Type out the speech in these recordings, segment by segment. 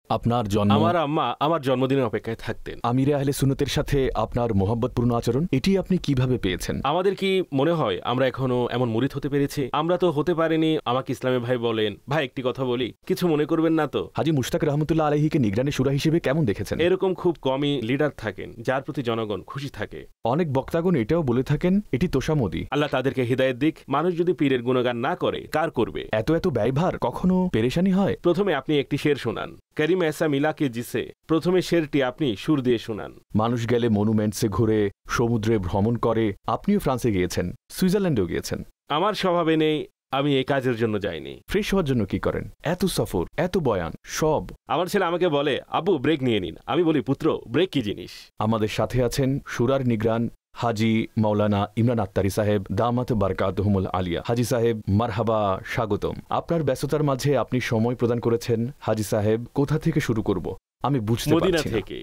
আপনার জন্ম, আমার আম্মা আমার জন্মদিনের অপেক্ষায় থাকতেন। আমিরে আহলে সুন্নতের সাথে আপনার মোহাব্বতপূর্ণ আচরণ, এটি আপনি কিভাবে পেয়েছেন? আমাদের কি মনে হয় আমরা এখনো এমন মুরিদ হতে পেরেছি? আমরা তো হতে পারিনি। আমাকে ইসলামী ভাই বলেন, ভাই একটি কথা বলি, কিছু মনে করবেন না তো? হাজী মুশতাক রহমতুল্লাহ আলাইহিকে নিগরানি শুরা হিসেবে কেমন দেখেছেন? এরকম খুব কমই লিডার থাকেন যার প্রতি জনগণ খুশি থাকে। অনেক বক্তাগণ এটাও বলে থাকেন এটি তোষামোদি। আল্লাহ তাদেরকে হিদায়েত দিক। মানুষ যদি পীরের গুণগান না করে কার করবে? এত এত ব্যয়ভার কখনো পেরেশানি হয়? প্রথমে আপনি একটি শের শোনান, করিম এসা মিলাকে জিসে। প্রথমে শেরটি আপনি সুর দিয়ে শোনান। মানুষ গেলে মনুমেন্টসে ঘুরে, সমুদ্রে ভ্রমণ করে। আপনিও ফ্রান্সে গিয়েছেন, সুইজারল্যান্ডেও গিয়েছেন। আমার স্বভাবে নেই, আমি এই কাজের জন্য যাইনি। ফ্রেশ হওয়ার জন্য কি করেন? এত সফর, এত বয়ান, সব। আমার ছেলে আমাকে বলে, আব্বু ব্রেক নিয়ে নিন। আমি বলি, পুত্র ব্রেক কি জিনিস? আমাদের সাথে আছেন শুরার নিগরান হাজি মাওলানা ইমরান আত্তারি সাহেব, দামাত বারকাতুহুমুল আলিয়া। হাজি সাহেব, মারহাবা, স্বাগতম। আপনার ব্যস্ততার মাঝে আপনি সময় প্রদান করেছেন। হাজি সাহেব, কোথা থেকে শুরু করব আমি বুঝতে পারছি না। মদিনা থেকে।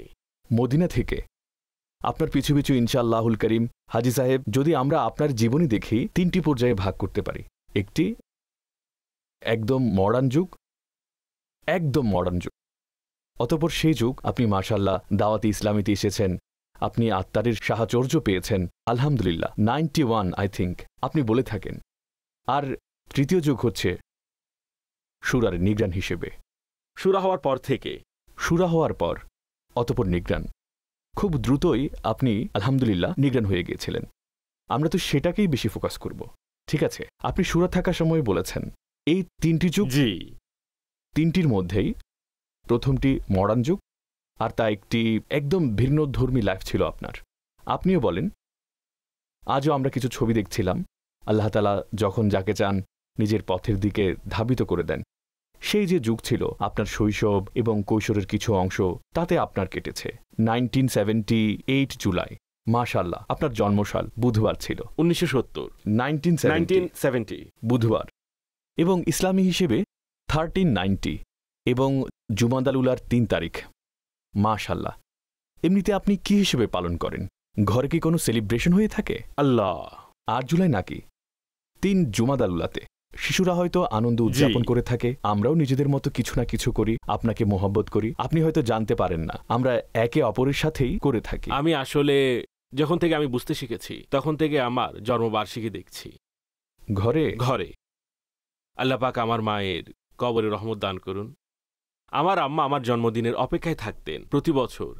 মদিনা থেকে? আপনার পিছু পিছু ইনশাআল্লাহুল করিম। হাজি সাহেব, যদি আমরা আপনার জীবনী দেখি 3টি পর্যায়ে ভাগ করতে পারি। একটি একদম মডার্ন যুগ, একদম মডার্ন যুগ। অতঃপর সেই যুগ আপনি মাশাআল্লাহ দাওয়াতে ইসলামীতে এসেছেন, আপনি আত্মারের সাহচর্য পেয়েছেন, আলহামদুলিল্লাহ। 91 আই থিঙ্ক আপনি বলে থাকেন। আর তৃতীয় যুগ হচ্ছে শুরার নিগরান হিসেবে। শুরা হওয়ার পর থেকে? শুরা হওয়ার পর, অতঃপর নিগরান। খুব দ্রুতই আপনি আলহামদুলিল্লাহ নিগরান হয়ে গিয়েছিলেন। আমরা তো সেটাকেই বেশি ফোকাস করব। ঠিক আছে, আপনি শুরা থাকার সময় বলেছেন এই 3টি যুগ। জি। 3টির মধ্যেই প্রথমটি মডার্ন যুগ, আর তা একটি একদম ভিন্নধর্মী লাইফ ছিল আপনার। আপনিও বলেন, আজও আমরা কিছু ছবি দেখছিলাম, আল্লাহ তাআলা যখন যাকে চান নিজের পথের দিকে ধাবিত করে দেন। সেই যে যুগ ছিল আপনার শৈশব এবং কৈশোরের কিছু অংশ, তাতে আপনার কেটেছে। 1978 জুলাই, মাশাআল্লাহ, আপনার জন্মসাল বুধবার ছিল। 1970। 1970 বুধবার। এবং ইসলামী হিসেবে 1390 এবং জুমাদাল উলার 3 তারিখ। মাশাআল্লাহ। এমনিতে আপনি কি হিসেবে পালন করেন? ঘরে কি কোনো সেলিব্রেশন হয়ে থাকে? আল্লাহ। 8 জুলাই নাকি 3 জুমাদাল উলাতে শিশুরা হয়তো আনন্দ উদযাপন করে থাকে, আমরাও নিজেদের মতো কিছু না কিছু করি, আপনাকে মোহাব্বত করি। আপনি হয়তো জানতে পারেন না, আমরা একে অপরের সাথেই করে থাকি। আমি আসলে যখন থেকে আমি বুঝতে শিখেছি তখন থেকে আমার জন্মবার্ষিকী দেখছি ঘরে ঘরে। আল্লাহ পাক আমার মায়ের কবরে রহমত দান করুন। আমার আম্মা আমার জন্মদিনের অপেক্ষায় থাকতেন প্রতি বছর।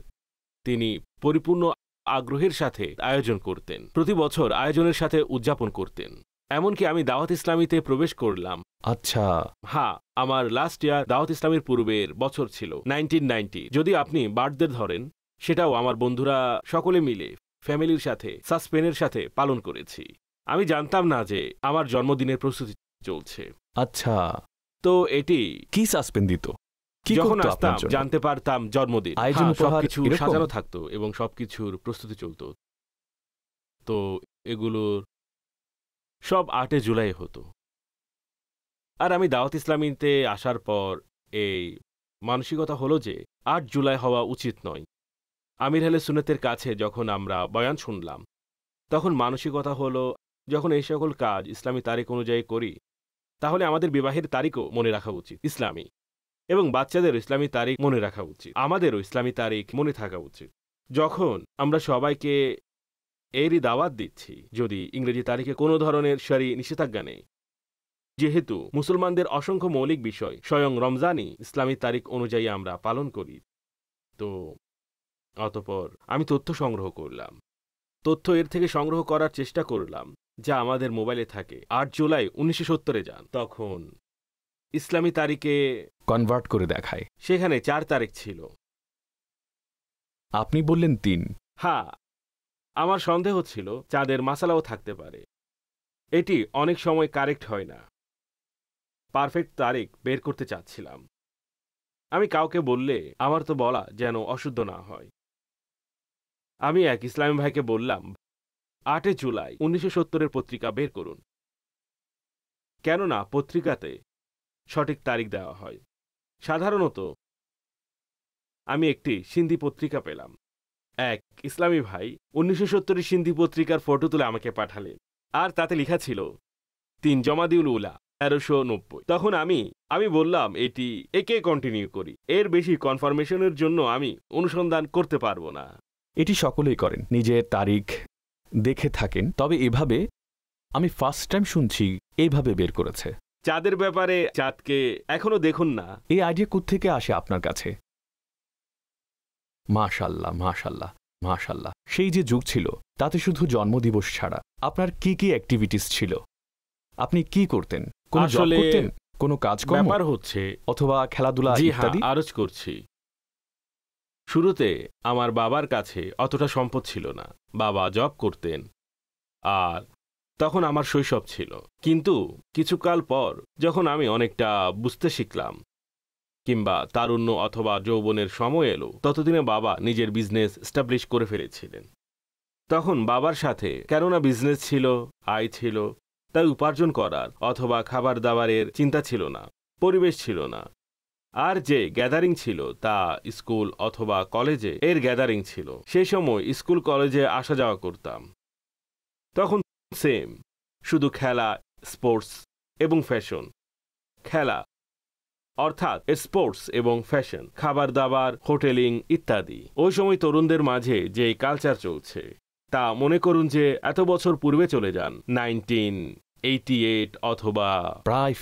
তিনি পরিপূর্ণ আগ্রহের সাথে আয়োজন করতেন, প্রতি বছর আয়োজনের সাথে উদযাপন করতেন। এমনকি আমি দাওয়াত ইসলামীতে প্রবেশ করলাম। আচ্ছা। হ্যাঁ, আমার লাস্ট ইয়ার দাওয়াত ইসলামীর পূর্বের বছর ছিল 1990। যদি আপনি বার্থডে ধরেন, সেটাও আমার বন্ধুরা সকলে মিলে ফ্যামিলির সাথে সাসপেনের সাথে পালন করেছি। আমি জানতাম না যে আমার জন্মদিনের প্রস্তুতি চলছে। আচ্ছা। তো এটি কি সাসপেন্ড দিত? যখন আসতাম জানতে পারতাম জন্মদিন, সবকিছু সাজানো থাকতো এবং সবকিছুর প্রস্তুতি চলত। তো এগুলোর সব 8 জুলাই হতো। আর আমি দাওয়াত ইসলামীতে আসার পর এই মানসিকতা হলো যে 8 জুলাই হওয়া উচিত নয়। আমির আহলে সুন্নতের কাছে যখন আমরা বয়ান শুনলাম, তখন মানসিকতা হলো যখন এই সকল কাজ ইসলামী তারিখ অনুযায়ী করি, তাহলে আমাদের বিবাহের তারিখও মনে রাখা উচিত ইসলামী, এবং বাচ্চাদেরও ইসলামী তারিখ মনে রাখা উচিত, আমাদেরও ইসলামী তারিখ মনে থাকা উচিত। যখন আমরা সবাইকে এরই দাওয়াত দিচ্ছি, যদি ইংরেজি তারিখে কোনো ধরনের শরী নিষেধাজ্ঞা নেই, যেহেতু মুসলমানদের অসংখ্য মৌলিক বিষয় স্বয়ং রমজানই ইসলামী তারিখ অনুযায়ী আমরা পালন করি। তো অতঃপর আমি তথ্য সংগ্রহ করলাম, তথ্য এর থেকে সংগ্রহ করার চেষ্টা করলাম যা আমাদের মোবাইলে থাকে। 8 জুলাই 1970-এ যান, তখন ইসলামী তারিখে কনভার্ট করে দেখায়, সেখানে 4 তারিখ ছিল। আপনি বললেন 3। হ্যাঁ, আমার সন্দেহ ছিল চাঁদের মাসালাও থাকতে পারে। এটি অনেক সময় কারেক্ট হয় না। পারফেক্ট তারিখ বের করতে চাচ্ছিলাম। আমি কাউকে বললে আমার তো বলা যেন অশুদ্ধ না হয়। আমি এক ইসলামী ভাইকে বললাম, 8 জুলাই 1970-এর পত্রিকা বের করুন, কেননা পত্রিকাতে সঠিক তারিখ দেওয়া হয়। সাধারণত আমি একটি সিন্ধি পত্রিকা পেলাম। এক ইসলামী ভাই 1970-এর সিন্ধি পত্রিকার ফটো তুলে আমাকে পাঠালেন, আর তাতে লেখা ছিল 3 জমাদিউল উলা 1390। তখন আমি বললাম একে কন্টিনিউ করি, এর বেশি কনফার্মেশনের জন্য আমি অনুসন্ধান করতে পারবো না। এটি সকলেই করেন, নিজের তারিখ দেখে থাকেন। তবে এভাবে আমি ফার্স্ট টাইম শুনছি এইভাবে বের করেছে। চাঁদের ব্যাপারে চাঁদকে এখনো দেখুন না, এই আইডিয়া কোত্থেকে আসে আপনার কাছে? মাশাআল্লাহ, মাশাআল্লাহ, মাশাআল্লাহ। সেই যে যুগ ছিল তাতে শুধু জন্মদিবস ছাড়া আপনার কি কি অ্যাক্টিভিটিস ছিল? আপনি কি করতেন? কোনো জব করতেন, কোনো কাজকর্ম ব্যাপার হচ্ছে অথবা খেলাধুলা ইত্যাদি? আরজ করছি। শুরুতে আমার বাবার কাছে অতটা সম্পদ ছিল না, বাবা জব করতেন, আর তখন আমার শৈশব ছিল। কিন্তু কিছুকাল পর যখন আমি অনেকটা বুঝতে শিখলাম, কিংবা তারুণ্য অথবা যৌবনের সময় এলো, ততদিনে বাবা নিজের বিজনেস এস্টাবলিশ করে ফেলেছিলেন। তখন বাবার সাথে, কেননা বিজনেস ছিল, আয় ছিল, তাই উপার্জন করার অথবা খাবার দাবারের চিন্তা ছিল না, পরিবেশ ছিল না। আর যে গ্যাদারিং ছিল তা স্কুল অথবা কলেজে এর গ্যাদারিং ছিল। সেই সময় স্কুল কলেজে আসা যাওয়া করতাম। তখন সেম, শুধু খেলা, স্পোর্টস এবং ফ্যাশন। খেলা অর্থাৎ স্পোর্টস এবং ফ্যাশন, খাবার দাবার, হোটেলিং ইত্যাদি। ওই সময় তরুণদের মাঝে যে কালচার চলছে তা মনে করুন যে এত বছর পূর্বে চলে যান, 1988 অথবা প্রায়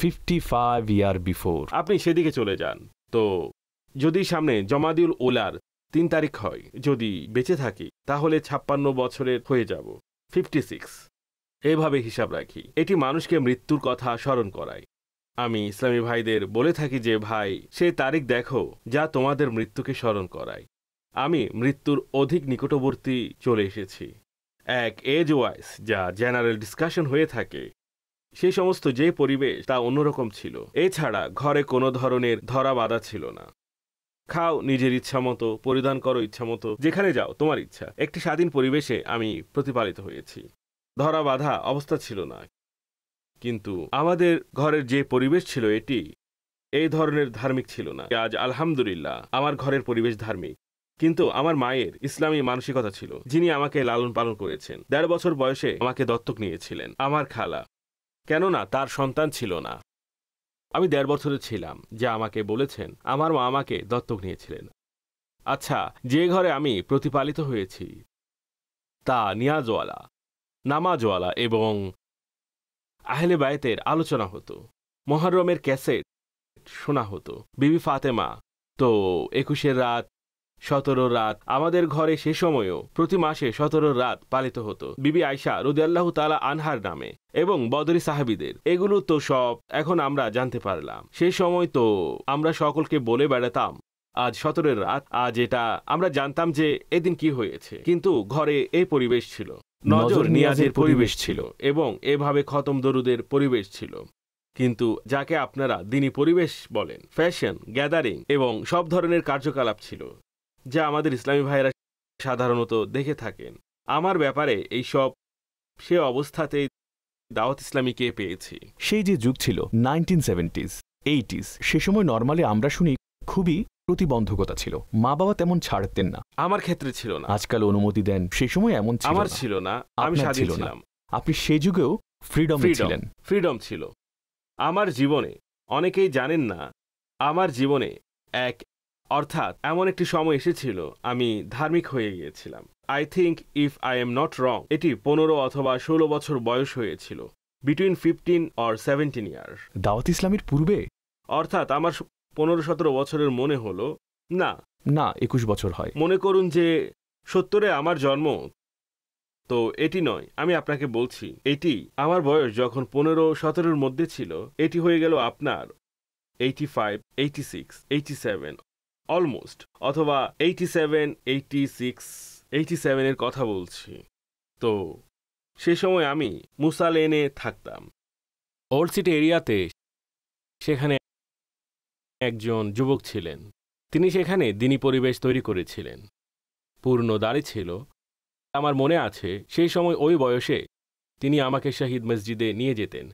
55 ইয়ার বিফোর। আপনি সেদিকে চলে যান। তো যদি সামনে জমাদিউল উলার 3 তারিখ হয়, যদি বেঁচে থাকি, তাহলে 56 বছরের হয়ে যাব, 56। এভাবে হিসাব রাখি। এটি মানুষকে মৃত্যুর কথা স্মরণ করায়। আমি ইসলামী ভাইদের বলে থাকি যে ভাই, সেই তারিখ দেখো যা তোমাদের মৃত্যুকে স্মরণ করায়। আমি মৃত্যুর অধিক নিকটবর্তী চলে এসেছি। এক এজ ওয়াইজ যা জেনারেল ডিসকাশন হয়ে থাকে, সেই সমস্ত যে পরিবেশ তা অন্যরকম ছিল। এছাড়া ঘরে কোনো ধরনের ধরা বাঁধা ছিল না। খাও নিজের ইচ্ছামতো, পরিধান করো ইচ্ছামতো, যেখানে যাও তোমার ইচ্ছা। একটি স্বাধীন পরিবেশে আমি প্রতিপালিত হয়েছি, ধরা বাঁধা অবস্থা ছিল না। কিন্তু আমাদের ঘরের যে পরিবেশ ছিল এটি এই ধরনের ধার্মিক ছিল না। আজ আলহামদুলিল্লাহ আমার ঘরের পরিবেশ ধার্মিক। কিন্তু আমার মায়ের ইসলামী মানসিকতা ছিল, যিনি আমাকে লালন পালন করেছেন। 1.5 বছর বয়সে আমাকে দত্তক নিয়েছিলেন আমার খালা, কেননা তার সন্তান ছিল না। আমি 1.5 বছরের ছিলাম, যা আমাকে বলেছেন আমার মা আমাকে দত্তক নিয়েছিলেন। আচ্ছা, যে ঘরে আমি প্রতিপালিত হয়েছি তা নিয়াজওয়ালা, নামাজওয়ালা এবং আহলে বায়েতের আলোচনা হতো, মুহররমের ক্যাসেট শোনা হতো, বিবি ফাতেমা। তো 21 রাত, 17 রাত, আমাদের ঘরে সে সময়ও প্রতি মাসে 17 রাত পালিত হতো বিবি আয়েশা রাদিয়াল্লাহু তাআলা আনহার নামে এবং বদরি সাহাবীদের। এগুলো তো সব এখন আমরা জানতে পারলাম। সেই সময় তো আমরা সকলকে বলে বেড়াতাম আজ 17 রাত, আজ এটা। আমরা জানতাম যে এদিন কি হয়েছে, কিন্তু ঘরে এই পরিবেশ ছিল, নজর নিয়াজের পরিবেশ ছিল এবং এভাবে খতম দরুদের পরিবেশ ছিল। কিন্তু যাকে আপনারা দিনী পরিবেশ বলেন, ফ্যাশন, গ্যাদারিং এবং সব ধরনের কার্যকলাপ ছিল, যা আমাদের ইসলামী ভাইয়েরা সাধারণত দেখে থাকেন। আমার ব্যাপারে এই সব সে অবস্থাতেই দাওয়াত ইসলামীকে পেয়েছি। সেই যে যুগ ছিল 1970s, 80s, সে সময় নরমালি আমরা শুনি খুবই প্রতিবন্ধকতা ছিল, মা বাবা তেমন ছাড়তেন না। আমার ক্ষেত্রে ছিল না। আজকাল অনুমতি দেন, সে সময় এমন ছিল। আমার ছিল না, আমি স্বাধীন ছিলাম। আপনি সেই যুগেও ফ্রিডম ছিলেন। ফ্রিডম ছিল আমার জীবনে। অনেকেই জানেন না, আমার জীবনে অর্থাৎ এমন একটি সময় এসেছিল আমি ধার্মিক হয়ে গিয়েছিলাম। I think if I am not wrong, এটি 15 অথবা 16 বছর বয়স হয়েছিল, বিটুইন 15 or 17 ইয়ার। দাওয়াত ইসলামের পূর্বে, অর্থাৎ আমার 15-17 বছরের মনে হলো না 21 বছর হয়। মনে করুন যে 70-এ আমার জন্ম, তো এটি নয়। আমি আপনাকে বলছি, এটি আমার বয়স যখন 15-17-এর মধ্যে ছিল, এটি হয়ে গেল আপনার 85, 86, 87 অলমোস্ট, অথবা 87, 86, 87-এর কথা বলছি। তো সে সময় আমি মুসা লেনে থাকতাম, ওল্ড সিটি এরিয়াতে। সেখানে একজন যুবক ছিলেন, তিনি সেখানে দিনী পরিবেশ তৈরি করেছিলেন, পূর্ণ দাড়ি ছিল। আমার মনে আছে সেই সময় ওই বয়সে তিনি আমাকে শহীদ মসজিদে নিয়ে যেতেন।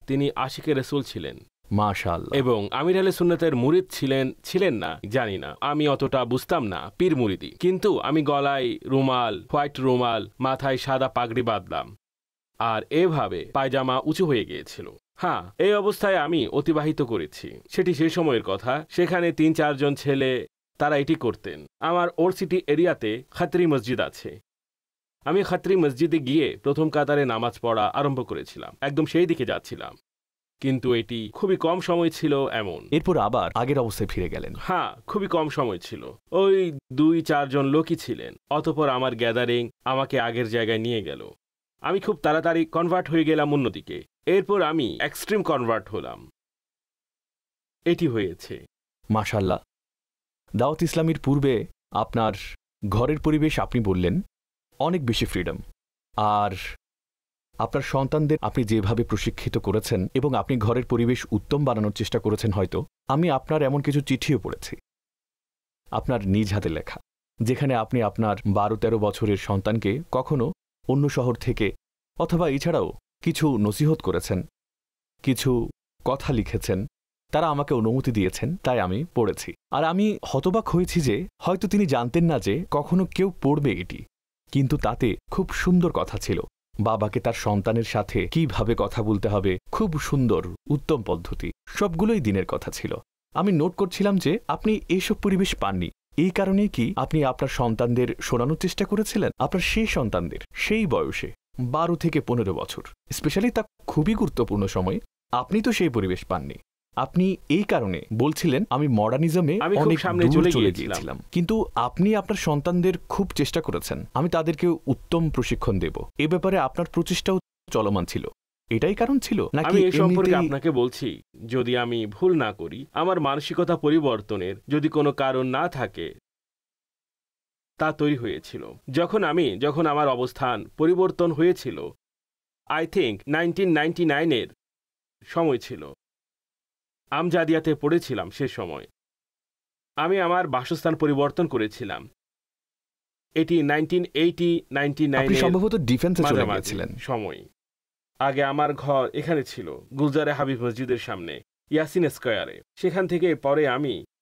তিনি আশিকে রাসূল ছিলেন, মাশাআল্লাহ, এবং আমির আহলে সুন্নাতের মুরিদ ছিলেন না জানি না, আমি অতটা বুঝতাম না পীর মুরিদি। কিন্তু আমি গলায় রুমাল, হোয়াইট রুমাল, মাথায় সাদা পাগড়ি বাঁধলাম, আর এভাবে পায়জামা উঁচু হয়ে গিয়েছিল। হ্যাঁ, এই অবস্থায় আমি অতিবাহিত করেছি। সেটি সে সময়ের কথা। সেখানে ৩-৪ জন ছেলে, তারা এটি করতেন। আমার ওর সিটি এরিয়াতে খাত্রি মসজিদ আছে। আমি খাত্রি মসজিদে গিয়ে প্রথম কাতারে নামাজ পড়া আরম্ভ করেছিলাম, একদম সেই দিকে যাচ্ছিলাম, কিন্তু এটি খুবই কম সময় ছিল এমন। এরপর আবার আগের অবস্থায় ফিরে গেলেন? হ্যাঁ, খুবই কম সময় ছিল, ওই ২-৪ জন লোকই ছিলেন। অতঃপর আমার গ্যাদারিং আমাকে আগের জায়গায় নিয়ে গেল। আমি খুব তাড়াতাড়ি কনভার্ট হয়ে গেলাম অন্যদিকে। এরপর আমি এক্সট্রিম কনভার্ট হলাম। এটি হয়েছে। মাশাআল্লাহ। দাওয়াত ইসলামীর পূর্বে আপনার ঘরের পরিবেশ, আপনি বললেন, অনেক বেশি ফ্রিডম। আর আপনার সন্তানদের আপনি যেভাবে প্রশিক্ষিত করেছেন এবং আপনি ঘরের পরিবেশ উত্তম বানানোর চেষ্টা করেছেন, হয়তো আমি আপনার এমন কিছু চিঠিও পড়েছি আপনার নিজ হাতে লেখা, যেখানে আপনি আপনার ১২-১৩ বছরের সন্তানকে কখনো অন্য শহর থেকে অথবা এছাড়াও কিছু নসিহত করেছেন, কিছু কথা লিখেছেন, তারা আমাকে অনুমতি দিয়েছেন, তাই আমি পড়েছি। আর আমি হতবাক হয়েছি যে হয়তো তিনি জানতেন না যে কখনো কেউ পড়বে এটি, কিন্তু তাতে খুব সুন্দর কথা ছিল। বাবাকে তার সন্তানের সাথে কিভাবে কথা বলতে হবে, খুব সুন্দর উত্তম পদ্ধতি, সবগুলোই দিনের কথা ছিল। আমি নোট করছিলাম যে আপনি এইসব পরিবেশ পাননি, এই কারণেই কি আপনি আপনার সন্তানদের শোনানোর চেষ্টা করেছিলেন? আপনার সেই সন্তানদের সেই বয়সে ১২ থেকে ১৫ বছর, স্পেশালি তা খুবই গুরুত্বপূর্ণ সময়, আপনি তো সেই পরিবেশ পাননি। আপনি এই কারণে বলছিলেন আমি মডার্নিজমে অনেক সামনে চলে গিয়েছিলাম, কিন্তু আপনি আপনার সন্তানদের খুব চেষ্টা করেছেন আমি তাদেরকে উত্তম প্রশিক্ষণ দেব, এ ব্যাপারে আপনার প্রচেষ্টাও চলমান ছিল। এটাই কারণ ছিল নাকি? আমি এই সম্পর্কে আপনাকে বলছি, যদি আমি ভুল না করি, আমার মানসিকতা পরিবর্তনের যদি কোনো কারণ না থাকে, তা তৈরি হয়েছিল যখন আমার অবস্থান পরিবর্তন হয়েছিল। আই থিঙ্ক 1999-এর সময় ছিল। আমজাদিয়াতে পড়েছিলাম সে সময়। আমি আমার বাসস্থান পরিবর্তন করেছিলাম। এটি 1980-99 সম্ভবত ডিফেন্সে চলে গিয়েছিলেন সময়। আগে আমার ঘর এখানে ছিল, গুলজারে হাবিব মসজিদের সামনে, ইয়াসিন স্কয়ারে। সেখান থেকে পরে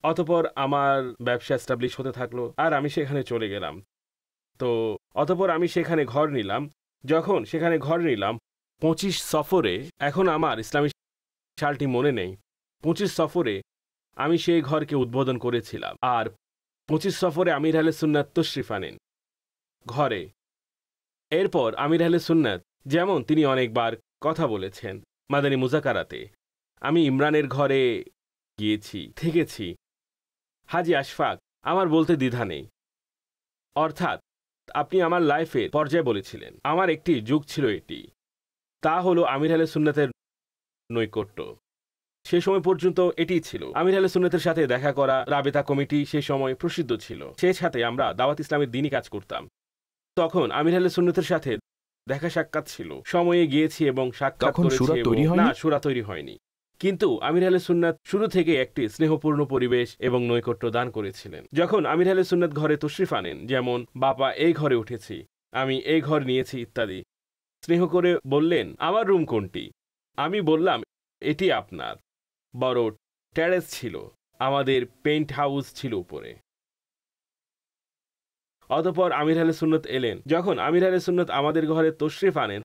অতপর আমার ব্যবসা এস্টাবলিশ হতে থাকলো, আর আমি সেখানে চলে গেলাম। তো অতপর আমি সেখানে ঘর নিলাম। যখন সেখানে ঘর নিলাম 25 সফরে, এখন আমার ইসলামী সালটি মনে নেই, 25 সফরে আমি সেই ঘরকে উদ্বোধন করেছিলাম। আর 25 সফরে আমির আহলে সুন্নাত তশরিফ আনেন ঘরে। এরপর আমির আহলে সুন্নাত, যেমন তিনি অনেকবার কথা বলেছেন মাদানী মুজাকারাতে, আমি ইমরানের ঘরে গিয়েছি, থেকেছি। হাজি আশফাক, আমার বলতে দ্বিধা নেই। অর্থাৎ আপনি আমার লাইফের পর্যায়ে বলেছিলেন। আমার একটি যুগ ছিল, এটি তা হলো আমির আহলে সুন্নাতের নৈকট্য। সে সময় পর্যন্ত এটি ছিল। আমির আহলে সুন্নাতের সাথে দেখা করা, রাবেতা কমিটি সে সময় প্রসিদ্ধ ছিল, সেই সাথে আমরা দাওয়াত ইসলামের দ্বীনি কাজ করতাম। তখন আমির আহলে সুন্নাতের সাথে দেখা সাক্ষাৎ ছিল, সময়ে গিয়েছি এবং সাক্ষাৎ করেছি। না, সূরা তৈরি হয়নি, কিন্তু আমির আহলে সুন্নাত শুরু থেকে একটি স্নেহপূর্ণ পরিবেশ এবং নৈকট্য দান করেছিলেন। যখন আমির আহলে সুন্নাত ঘরে তশরিফ আনেন, যেমন বাবা এই ঘরে উঠেছি, আমি এই ঘর নিয়েছি ইত্যাদি, স্নেহ করে বললেন আমার রুম কোনটি? আমি বললাম এটি আপনার। বড় টেরেস ছিল, আমাদের পেইন্ট হাউস ছিল উপরে। অতঃপর আমির আহলে সুন্নাত এলেন। যখন আমির আহলে সুন্নাত আমাদের ঘরে তশরিফ আনেন,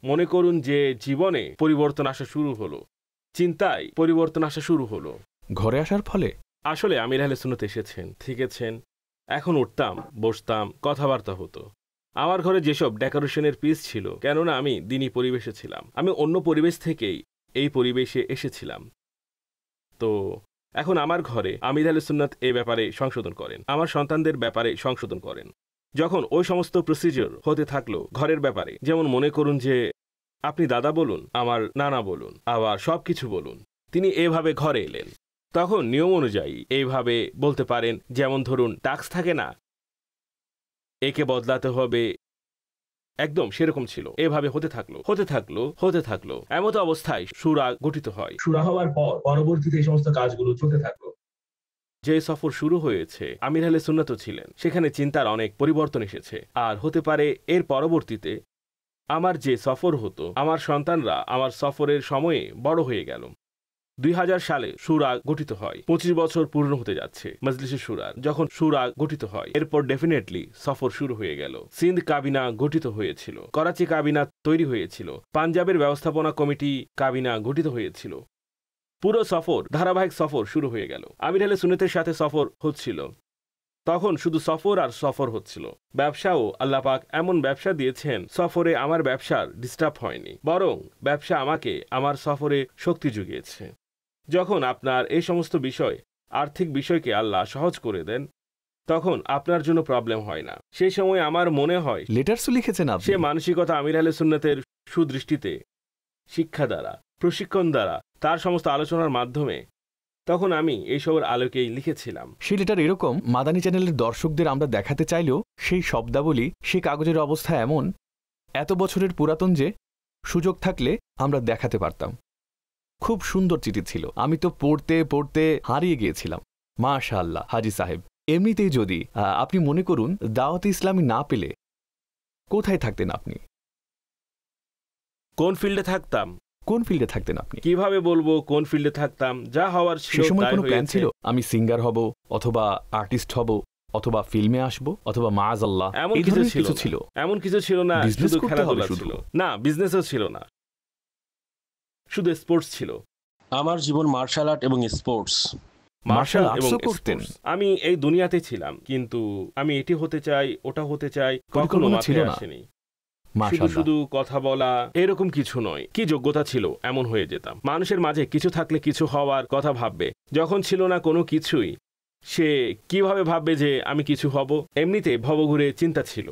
মনে করুন যে জীবনে পরিবর্তন আসা শুরু হলো, চিন্তায় পরিবর্তন আসা শুরু হলো ঘরে আসার ফলে। আসলে আমির আহলে সুন্নাত এসেছেন, থেকেছেন, এখন উঠতাম, বসতাম, কথাবার্তা হতো। আমার ঘরে যেসব ডেকোরেশনের পিস ছিল, কেননা আমি দ্বীনি পরিবেশে ছিলাম, আমি অন্য পরিবেশ থেকেই এই পরিবেশে এসেছিলাম। তো এখন আমার ঘরে আমির আহলে সুন্নাত এই ব্যাপারে সংশোধন করেন, আমার সন্তানদের ব্যাপারে সংশোধন করেন। যখন ওই সমস্ত প্রসিজার হতে থাকলো ঘরের ব্যাপারে, যেমন মনে করুন যে আপনি দাদা বলুন, আমার নানা বলুন, আবার সব কিছু বলুন, তিনি এভাবে ঘরে এলেন। তখন নিয়ম অনুযায়ী এইভাবে বলতে পারেন, যেমন ধরুন টাস্ক থাকে না, একে বদলাতে হবে, একদম সেরকম ছিল। এভাবে হতে থাকলো এমত অবস্থায় সূরা গঠিত হয়। সূরা হওয়ার পর পরবর্তীতে এই সমস্ত কাজগুলো চলতে থাকলো। যে সফর শুরু হয়েছে, আমির আহলে সুন্নাত ছিলেন, সেখানে চিন্তার অনেক পরিবর্তন এসেছে। আর হতে পারে এর পরবর্তীতে আমার যে সফর হতো, আমার সন্তানরা আমার সফরের সময়ে বড় হয়ে গেল, 2000 সালে শুরা গঠিত হয়, 25 বছর পূর্ণ হতে যাচ্ছে মজলিসে শুরার। যখন শুরা গঠিত হয় এরপর ডেফিনেটলি সফর শুরু হয়ে গেল। সিন্ধ কাবিনা গঠিত হয়েছিল, করাচি কাবিনা তৈরি হয়েছিল, পাঞ্জাবের ব্যবস্থাপনা কমিটি কাবিনা গঠিত হয়েছিল। পুরো সফর, ধারাবাহিক সফর শুরু হয়ে গেল। আমির আহলে সুন্নাতের সাথে সফর হচ্ছিল। তখন শুধু সফর আর সফর হচ্ছিল। ব্যবসাও আল্লাহ পাক এমন ব্যবসা দিয়েছেন, সফরে আমার ব্যবসার ডিস্টার্ব হয়নি, বরং ব্যবসা আমাকে আমার সফরে শক্তি জুগিয়েছে। যখন আপনার এই সমস্ত বিষয়, আর্থিক বিষয়কে আল্লাহ সহজ করে দেন, তখন আপনার জন্য প্রবলেম হয় না। সেই সময় আমার মনে হয় লেটারসও লিখেছেন আপনি। সে মানসিকতা আমির আহলে সুন্নাতের সুদৃষ্টিতে, শিক্ষা দ্বারা, প্রশিক্ষণ দ্বারা, তার সমস্ত আলোচনার মাধ্যমে তখন আমি এইসবের আলোকেই লিখেছিলাম। সেই লেটার এরকম মাদানী চ্যানেলের দর্শকদের আমরা দেখাতে চাইলেও সেই শব্দাবলী, সেই কাগজের অবস্থা এমন, এত বছরের পুরাতন যে সুযোগ থাকলে আমরা দেখাতে পারতাম। খুব সুন্দর চিঠি ছিল, আমি তো পড়তে পড়তে হারিয়ে গিয়েছিলাম। মাশাআল্লাহ হাজী সাহেব, এমনিতেই যদি আপনি মনে করুন দাওয়াতে ইসলামী না পেলে কোথায় থাকতেন আপনি? কোন ফিল্ডে থাকতাম? কোন ফিল্ডে থাকতেন আপনি? কিভাবে বলবো কোন ফিল্ডে থাকতাম? যা হওয়ার ছিল তাই হয়েছে। ছিল আমি সিঙ্গার হব, অথবা আর্টিস্ট হব, অথবা ফিল্মে আসব, অথবা মাআযাল্লাহ এমন কিছু ছিল। এমন কিছু ছিল না। শুধু খেলাধুলা ছিল না, বিজনেসও ছিল না, শুধু স্পোর্টস ছিল। আমার জীবন মার্শাল আর্ট এবং স্পোর্টস। মার্শাল আর্টসও করতেন। আমি এই দুনিয়াতে ছিলাম, কিন্তু আমি এটি হতে চাই, ওটা হতে চাই, কখনো মাথায় আসেনি। শুধু কথা বলা এরকম কিছু নয়। কি যোগ্যতা ছিল এমন হয়ে যেতাম। মানুষের মাঝে কিছু থাকলে কিছু হওয়ার কথা ভাববে, যখন ছিল না কোনো কিছুই, সে কিভাবে ভাববে যে আমি কিছু হব? এমনিতে ভবঘুরে চিন্তা ছিল।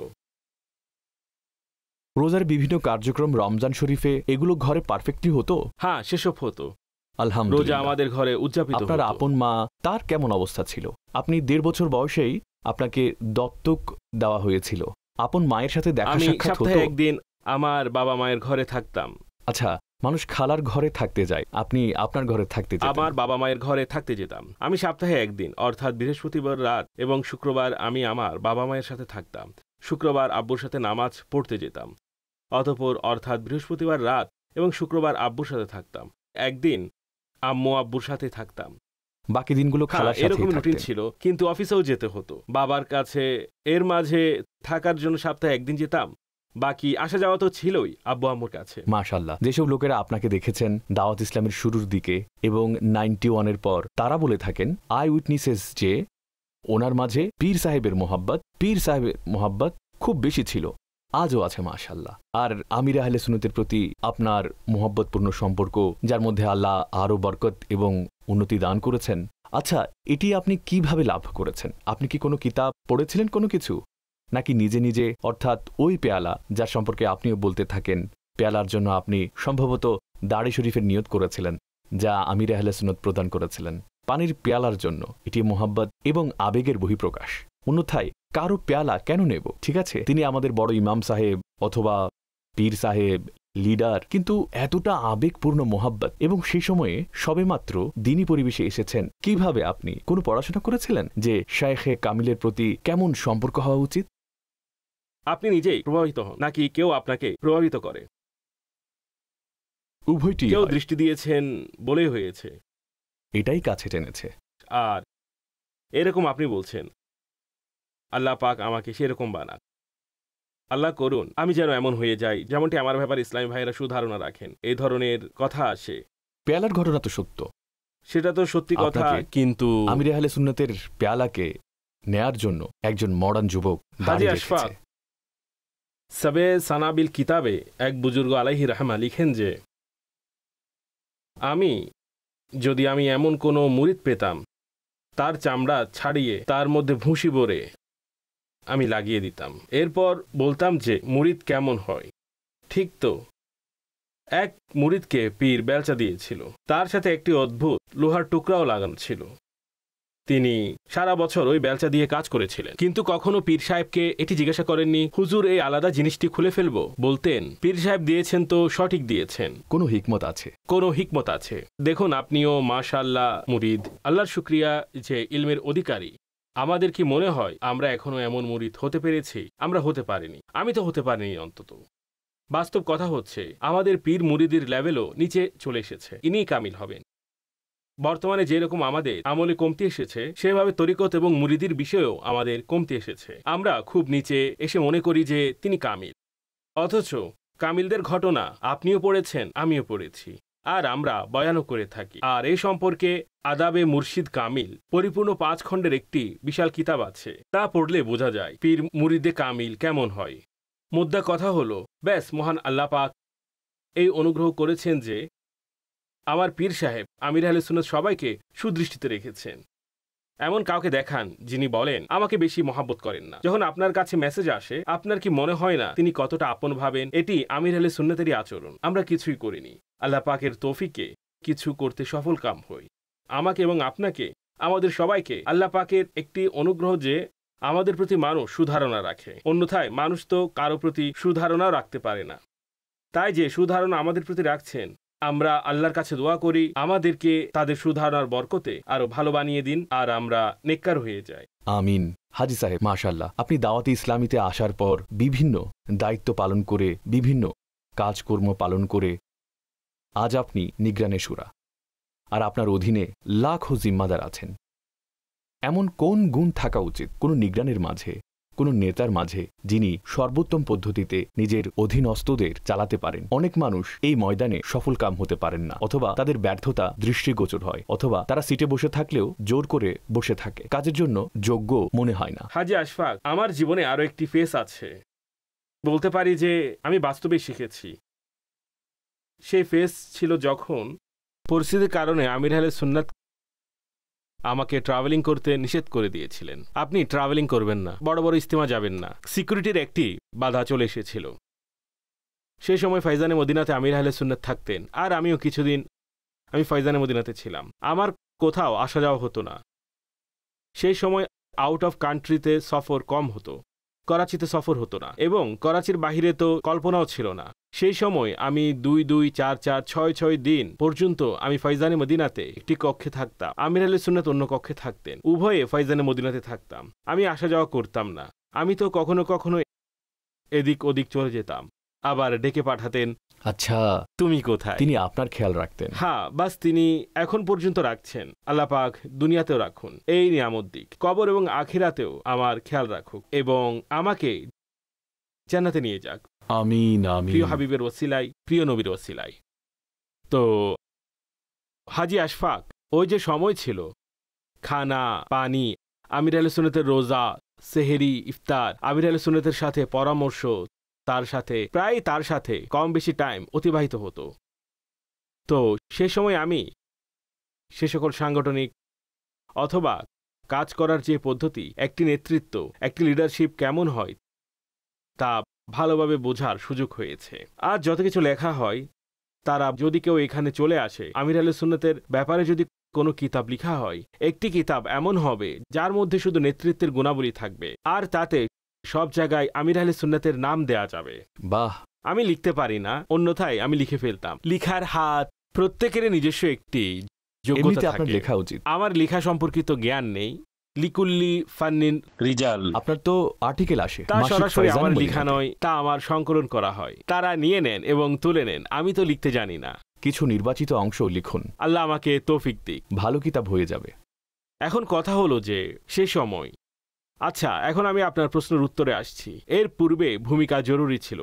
রোজার বিভিন্ন কার্যক্রম রমজান শরীফে এগুলো ঘরে পারফেক্টলি হতো? হ্যাঁ, সেসব হতো। আলহামদুলিল্লাহ। রোজা আমাদের ঘরে উদযাপিত হতো। আপনার আপন মা, তার কেমন অবস্থা ছিল? আপনি 1.5 বছর বয়সেই আপনাকে দত্তক দেওয়া হয়েছিল। আপন মায়ের সাথে দেখা সাক্ষাৎ হতো? সপ্তাহে একদিন আমার বাবা মায়ের ঘরে থাকতাম। আচ্ছা, মানুষ খালার ঘরে থাকতে যায়, আপনি আপনার ঘরে থাকতে যেতেন? আমার বাবা মায়ের ঘরে থাকতে যেতাম। আমি সপ্তাহে একদিন, অর্থাৎ বৃহস্পতিবার রাত এবং শুক্রবার আমি আমার বাবা মায়ের সাথে থাকতাম। শুক্রবার আব্বুর সাথে নামাজ পড়তে যেতাম। অতঃপর অর্থাৎ বৃহস্পতিবার রাত এবং শুক্রবার আব্বুর সাথে থাকতাম। একদিন আম্মু আব্বুর সাথে থাকতাম। বাকি দিনগুলো খালার সাথে এরকম রুটিন ছিল, কিন্তু অফিসেও যেতে হতো বাবার কাছে। এর মাঝে থাকার জন্য সপ্তাহে একদিন যেতাম, বাকি আসা যাওয়া তো ছিলই আব্বু আম্মুর কাছে। মাশাআল্লাহ। যেসব লোকেরা আপনাকে দেখেছেন দাওয়াত ইসলামের শুরুর দিকে এবং 91-এর পর, তারা বলে থাকেন আই উইটনেসেস যে ওনার মাঝে পীর সাহেবের মোহাব্বত খুব বেশি ছিল, আজও আছে মাশাআল্লাহ। আর আমির আহলে সুন্নাতের প্রতি আপনার মোহাব্বতপূর্ণ সম্পর্ক, যার মধ্যে আল্লাহ আরও বরকত এবং উন্নতি দান করেছেন। আচ্ছা, এটি আপনি কিভাবে লাভ করেছেন? আপনি কি কোনো কিতাব পড়েছিলেন, কোনো কিছু, নাকি নিজে নিজে, অর্থাৎ ওই পেয়ালা যার সম্পর্কে আপনিও বলতে থাকেন, পেয়ালার জন্য আপনি সম্ভবত দাড়ি শরীফের নিয়ত করেছিলেন, যা আমির আহলে সুন্নাত প্রদান করেছিলেন? পানির পেয়ালার জন্য এটি মোহাব্বত এবং আবেগের বহিঃপ্রকাশ। অন্যথায় কারো পেয়ালা কেন নেব? ঠিক আছে, তিনি আমাদের বড় ইমাম সাহেব অথবা পীর সাহেব, লিডার, কিন্তু এতটা আবেগপূর্ণ মোহাব্বত, এবং সেই সময়ে সবেমাত্র দিনী পরিবেশে এসেছেন। কিভাবে আপনি কোনো পড়াশোনা করেছিলেন যে শায়েখে কামিলের প্রতি কেমন সম্পর্ক হওয়া উচিত? আপনি নিজেই প্রভাবিত হন, নাকি কেউ আপনাকে প্রভাবিত করে? উভয়টি। কেউ দৃষ্টি দিয়েছেন বলেই হয়েছে, এটাই কাছে টেনেছে। আর এরকম আপনি বলছেন আল্লাহ পাক আমাকে সেরকম বানাক। আল্লাহ করুন আমি যেন এমন হয়ে যাই যেমনটি আমার ব্যাপারে ইসলামী ভাইয়েরা সুধারণা রাখেন। এই ধরনের কথা আসে। পেয়ালার ঘটনা তো সত্য, সেটা তো সত্যি কথা, কিন্তু আমির আহলে সুন্নাতের পেয়ালাকে নেয়ার জন্য একজন মডার্ন যুবক হাজী আশফাক সাবে সানাবিল কিতাবে এক বুজুর্গ আলাইহি রাহমা লিখেন যে যদি আমি এমন কোনো মুরিদ পেতাম, তার চামড়া ছাড়িয়ে তার মধ্যে ভুসি ভরে আমি লাগিয়ে দিতাম। এরপর বলতাম যে মুরিদ কেমন হয়। ঠিক তো, এক মুরিদকে পীর বেলচা দিয়েছিল, তার সাথে একটি অদ্ভুত লোহার টুকরাও লাগানো ছিল। তিনি সারা বছর ওই বেলচা দিয়ে কাজ করেছিলেন, কিন্তু কখনো পীর সাহেবকে এটি জিজ্ঞাসা করেননি, হুজুর এই আলাদা জিনিসটি খুলে ফেলবো? বলতেন পীর সাহেব দিয়েছেন তো সঠিক দিয়েছেন, কোনো হিকমত আছে, কোনো হিকমত আছে। দেখুন আপনিও মাশাআল্লাহ মুরিদ, আল্লাহর শুকরিয়া যে ইলমের অধিকারী। আমাদের কি মনে হয় আমরা এখনো এমন মুরিদ হতে পেরেছি? আমরা হতে পারিনি, আমি তো হতে পারিনি অন্তত। বাস্তব কথা হচ্ছে আমাদের পীর মুরিদের লেভেলও নিচে চলে এসেছে। ইনিই কামিল হবেন। বর্তমানে যেরকম আমাদের আমলে কমতি এসেছে, সেভাবে তরিকত এবং মুরিদির বিষয়েও আমাদের কমতি এসেছে। আমরা খুব নিচে এসে মনে করি যে তিনি কামিল, অথচ কামিলদের ঘটনা আপনিও পড়েছেন, আমিও পড়েছি, আর আমরা বয়ানও করে থাকি। আর এই সম্পর্কে আদাবে মুর্শিদ কামিল পরিপূর্ণ 5 খণ্ডের একটি বিশাল কিতাব আছে। তা পড়লে বোঝা যায় পীর মুরিদে কামিল কেমন হয়। মুদ্রা কথা হলো, ব্যাস মহান আল্লাহ পাক এই অনুগ্রহ করেছেন যে আমার পীর সাহেব আমির আহলে সুন্নাত সবাইকে সুদৃষ্টিতে রেখেছেন। এমন কাউকে দেখান যিনি বলেন আমাকে বেশি মহাব্বত করেন না। যখন আপনার কাছে মেসেজ আসে, আপনার কি মনে হয় না তিনি কতটা আপন ভাবেন? এটি আমির আহলে সুন্নাতেরই আচরণ। আমরা কিছুই করিনি, আল্লাহ পাকের তৌফিকে কিছু করতে সফল কাম হই। আমাকে এবং আপনাকে, আমাদের সবাইকে আল্লাহ পাকের একটি অনুগ্রহ যে আমাদের প্রতি মানুষ সুধারণা রাখে। অন্যথায় মানুষ তো কারো প্রতি সুধারণাও রাখতে পারে না। তাই যে সুধারণা আমাদের প্রতি রাখছেন, আমরা আল্লাহর কাছে দোয়া করি আমাদেরকে তাদের সুধারণার বরকতে আরো ভালো বানিয়ে দিন, আর আমরা নেককার হয়ে যাই। আমিন। হাজী সাহেব, মাশাআল্লাহ, আপনি দাওয়াতে ইসলামীতে আসার পর বিভিন্ন দায়িত্ব পালন করে, বিভিন্ন কাজকর্ম পালন করে আজ আপনি নিগরানে শুরা, আর আপনার অধীনে লাখো জিম্মাদার আছেন। এমন কোন গুণ থাকা উচিত কোনো নিগরানের মাঝে, কোনো নেতার মাঝে, যিনি সর্বোত্তম পদ্ধতিতে নিজের অধীনস্থদের চালাতে পারেন? অনেক মানুষ এই ময়দানে সফল কাম হতে পারেন না, অথবা তাদের ব্যর্থতা দৃষ্টিগোচর হয়, অথবা তারা সিটে বসে থাকলেও জোর করে বসে থাকে, কাজের জন্য যোগ্য মনে হয় না। হাজী আশফাক, আমার জীবনে আরো একটি ফেস আছে, বলতে পারি যে আমি বাস্তবে শিখেছি। সেই ফেস ছিল যখন পরিস্থিতির কারণে আমির আহলে সুন্নাত আমাকে ট্রাভেলিং করতে নিষেধ করে দিয়েছিলেন। আপনি ট্রাভেলিং করবেন না, বড় বড় ইস্তেমা যাবেন না, সিকিউরিটির একটি বাধা চলে এসেছিল। সেই সময় ফাইজানে মদিনাতে আমির আহলে সুন্নাত থাকতেন, আর আমিও কিছুদিন আমি ফাইজানে মদিনাতে ছিলাম। আমার কোথাও আসা যাওয়া হতো না। সেই সময় আউট অফ কান্ট্রিতে সফর কম হতো, করাচিতে সফর হতো না, এবং করাচির বাহিরে তো কল্পনাও ছিল না। সেই সময় আমি 2-2, 4-4, 6-6 দিন পর্যন্ত আমি ফাইজানে মদিনাতে একটি কক্ষে থাকতাম, আমির আহলে সুন্নাত অন্য কক্ষে থাকতেন, উভয়ে ফাইজানে মদিনাতে থাকতাম। আমি আসা যাওয়া করতাম না। আমি তো কখনো কখনো এদিক ওদিক চলে যেতাম, আবার ডেকে পাঠাতেন, আচ্ছা তুমি কোথায়? তিনি আপনার খেয়াল রাখতেন। হ্যাঁ, বাস তিনি এখন পর্যন্ত রাখছেন। আল্লাহ পাক দুনিয়াতেও রাখুন, এই নিয়ামত দিক, কবর এবং আখিরাতেও আমার খেয়াল রাখুক, এবং আমাকে জান্নাতে নিয়ে যাক। আমিন আমিন। প্রিয় হাবিবের ওসিলাই, প্রিয় নবীর ওসিলাই। তো হাজী আশফাক, ওই যে সময় ছিল, খানা পানি, আমির আহলে সুন্নাতের রোজা, সেহেরি, ইফতার, আমির আহলে সুন্নাতের সাথে পরামর্শ, তার সাথে কম বেশি টাইম অতিবাহিত হতো। তো সে সময় আমি সে সকল সাংগঠনিক অথবা কাজ করার যে পদ্ধতি, একটি নেতৃত্ব, একটি লিডারশিপ কেমন হয়, তা ভালোভাবে বোঝার সুযোগ হয়েছে। আর যত কিছু লেখা হয়, তারা যদি কেউ এখানে চলে আসে, আমির আহলে সুন্নাতের ব্যাপারে যদি কোনো কিতাব লেখা হয়, একটি কিতাব এমন হবে যার মধ্যে শুধু নেতৃত্বের গুণাবলী থাকবে, আর তাতে সব জায়গায় আমির আহলে সুন্নাতের নাম দেয়া যাবে। বাহ! আমি লিখতে পারি না, অন্যথায় আমি লিখে ফেলতাম। লিখার হাত প্রত্যেকের নিজস্ব একটি যোগ্যতা থাকে। আপনার লেখা উচিত। আমার লেখা সম্পর্কিত জ্ঞান নেই। লিকুল্লি ফান্নিন রিজাল, আপনার তো আর্টিকেল আসে, তা সরাসরি আমার লেখা নয়, তা আমার সংকলন করা হয়। তারা নিয়ে নেন এবং তুলে নেন, আমি তো লিখতে জানি না। কিছু নির্বাচিত অংশ লিখুন, আল্লাহ আমাকে তৌফিক দিক, ভালো কিতাব হয়ে যাবে। এখন কথা হলো যে সে সময়, আচ্ছা এখন আমি আপনার প্রশ্নের উত্তরে আসছি। এর পূর্বে ভূমিকা জরুরি ছিল।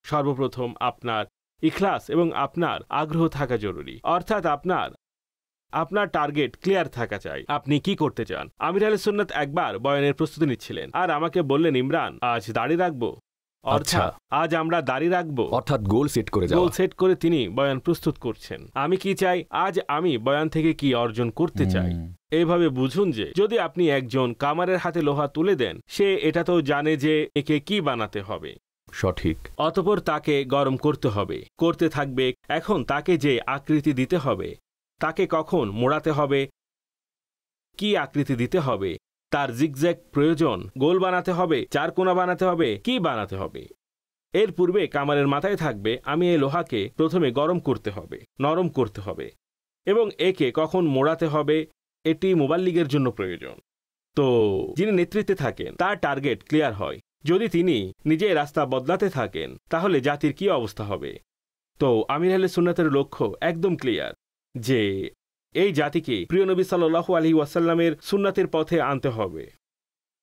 সর্বপ্রথম আপনার ইখলাস এবং আপনার আগ্রহ থাকা জরুরি, অর্থাৎ আপনার টার্গেট ক্লিয়ার থাকা চাই, আপনি কি করতে চান। আমির আহলে সুন্নাত একবার বয়ানের প্রস্তুতি নিচ্ছিলেন, আর আমাকে বললেন, ইমরান আজ দাড়ি রাখবো, অর্থাৎ আজ আমরা দাড়ি রাখবো, অর্থাৎ গোল সেট করে তিনি বয়ান প্রস্তুত করছেন। আমি কি চাই, আজ আমি বয়ান থেকে কি অর্জন করতে চাই। এইভাবে বুঝুন যে যদি আপনি একজন কামারের হাতে লোহা তুলে দেন, সে এটা তো জানে যে একে কি বানাতে হবে, সঠিক, অতঃপর তাকে গরম করতে হবে, করতে থাকবে। এখন তাকে যে আকৃতি দিতে হবে, তাকে কখন মোড়াতে হবে, কি আকৃতি দিতে হবে, তার জিগজ্যাগ প্রয়োজন, গোল বানাতে হবে, চারকোনা বানাতে হবে, কি বানাতে হবে। এর পূর্বে কামারের মাথায় থাকবে আমি এই লোহাকে প্রথমে গরম করতে হবে, নরম করতে হবে, এবং একে কখন মোড়াতে হবে, এটি মুবাল্লিগের জন্য প্রয়োজন। তো যিনি নেতৃত্বে থাকেন তার টার্গেট ক্লিয়ার হয়। যদি তিনি নিজে রাস্তা বদলাতে থাকেন, তাহলে জাতির কি অবস্থা হবে। তো আমির আহলে সুন্নাতের লক্ষ্য একদম ক্লিয়ার যে এই জাতিকে প্রিয় নবী সাল্লাল্লাহু আলাইহি ওয়াসাল্লামের সুন্নাতের পথে আনতে হবে,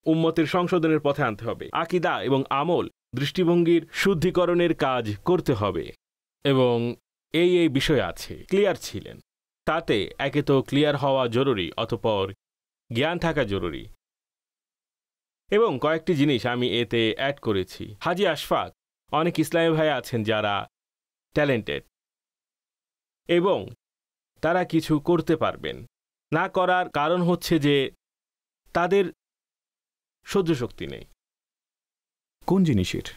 উম্মতের সংশোধনের পথে আনতে হবে, আকীদা এবং আমল দৃষ্টিভঙ্গির শুদ্ধিকরণের কাজ করতে হবে। এবং এই বিষয় আছে, ক্লিয়ার ছিলেন। তাতে একে তো ক্লিয়ার হওয়া জরুরি, অতঃপর জ্ঞান থাকা জরুরি। এবং কয়েকটি জিনিস আমি এতে অ্যাড করেছি। হাজি আশফাক, অনেক ইসলামী ভাই আছেন যারা ট্যালেন্টেড এবং তারা কিছু করতে পারবেন, না করার কারণ হচ্ছে যে তাদের সহ্য শক্তি নেই। কোন জিনিসের?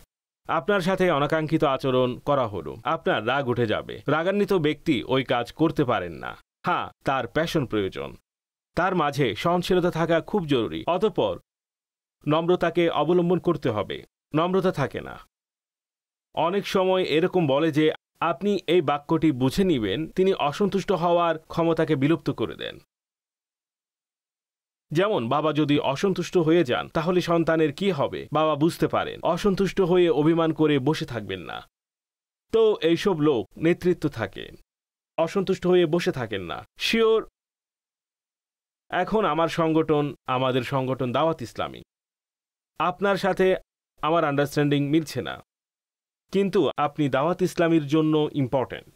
আপনার সাথে অনাকাঙ্ক্ষিত আচরণ করা হলো, আপনার রাগ উঠে যাবে। রাগান্বিত ব্যক্তি ওই কাজ করতে পারেন না। হ্যাঁ, তার প্যাশন প্রয়োজন, তার মাঝে সহনশীলতা থাকা খুব জরুরি। অতঃপর নম্রতাকে অবলম্বন করতে হবে। নম্রতা থাকে না। অনেক সময় এরকম বলে যে আপনি এই বাক্যটি বুঝে নিবেন, তিনি অসন্তুষ্ট হওয়ার ক্ষমতাকে বিলুপ্ত করে দেন। যেমন বাবা যদি অসন্তুষ্ট হয়ে যান তাহলে সন্তানের কি হবে? বাবা বুঝতে পারেন, অসন্তুষ্ট হয়ে অভিমান করে বসে থাকবেন না। তো এইসব লোক নেতৃত্ব থাকে, অসন্তুষ্ট হয়ে বসে থাকেন না। শিওর, এখন আমাদের সংগঠন দাওয়াত ইসলামী, আপনার সাথে আমার আন্ডারস্ট্যান্ডিং মিলছে না, কিন্তু আপনি দাওয়াত ইসলামীর জন্য ইম্পর্ট্যান্ট।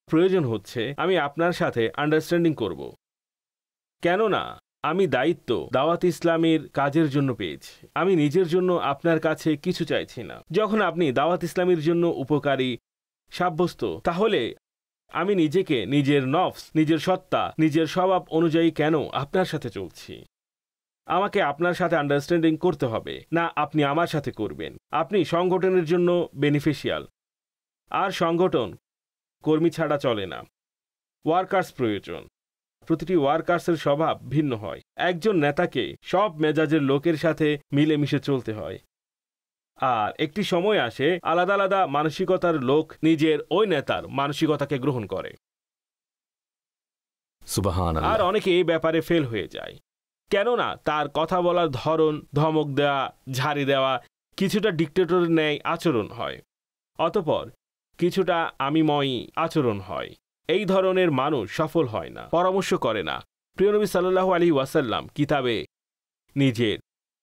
প্রয়োজন হচ্ছে আমি আপনার সাথে আন্ডারস্ট্যান্ডিং করব, কেননা আমি দায়িত্ব দাওয়াত ইসলামীর কাজের জন্য পেয়েছি। আমি নিজের জন্য আপনার কাছে কিছু চাইছি না। যখন আপনি দাওয়াত ইসলামীর জন্য উপকারী সাব্যস্ত, তাহলে আমি নিজেকে, নিজের নফস, নিজের সত্তা, নিজের স্বভাব অনুযায়ী কেন আপনার সাথে চলছি? আমাকে আপনার সাথে আন্ডারস্ট্যান্ডিং করতে হবে, না আপনি আমার সাথে করবেন। আপনি সংগঠনের জন্য বেনিফিশিয়াল, আর সংগঠন কর্মী ছাড়া চলে না। ওয়ার্কার্স প্রয়োজন। প্রতিটি ওয়ার্কার্সের স্বভাব ভিন্ন হয়। একজন নেতাকে সব মেজাজের লোকের সাথে মিলেমিশে চলতে হয়, আর একটি সময় আসে আলাদা আলাদা মানসিকতার লোক নিজের ওই নেতার মানসিকতাকে গ্রহণ করে। সুবহানাল্লাহ। আর অনেকে এই ব্যাপারে ফেল হয়ে যায়, কেননা তার কথা বলার ধরন, ধমক দেওয়া, ঝাড়ি দেওয়া কিছুটা ডিক্টেটরের ন্যায় আচরণ হয়, অতঃপর কিছুটা আমিময়ী আচরণ হয়। এই ধরনের মানুষ সফল হয় না, পরামর্শ করে না। প্রিয় নবী সাল্লাল্লাহু আলাইহি ওয়াসাল্লাম কিতাবে নিজের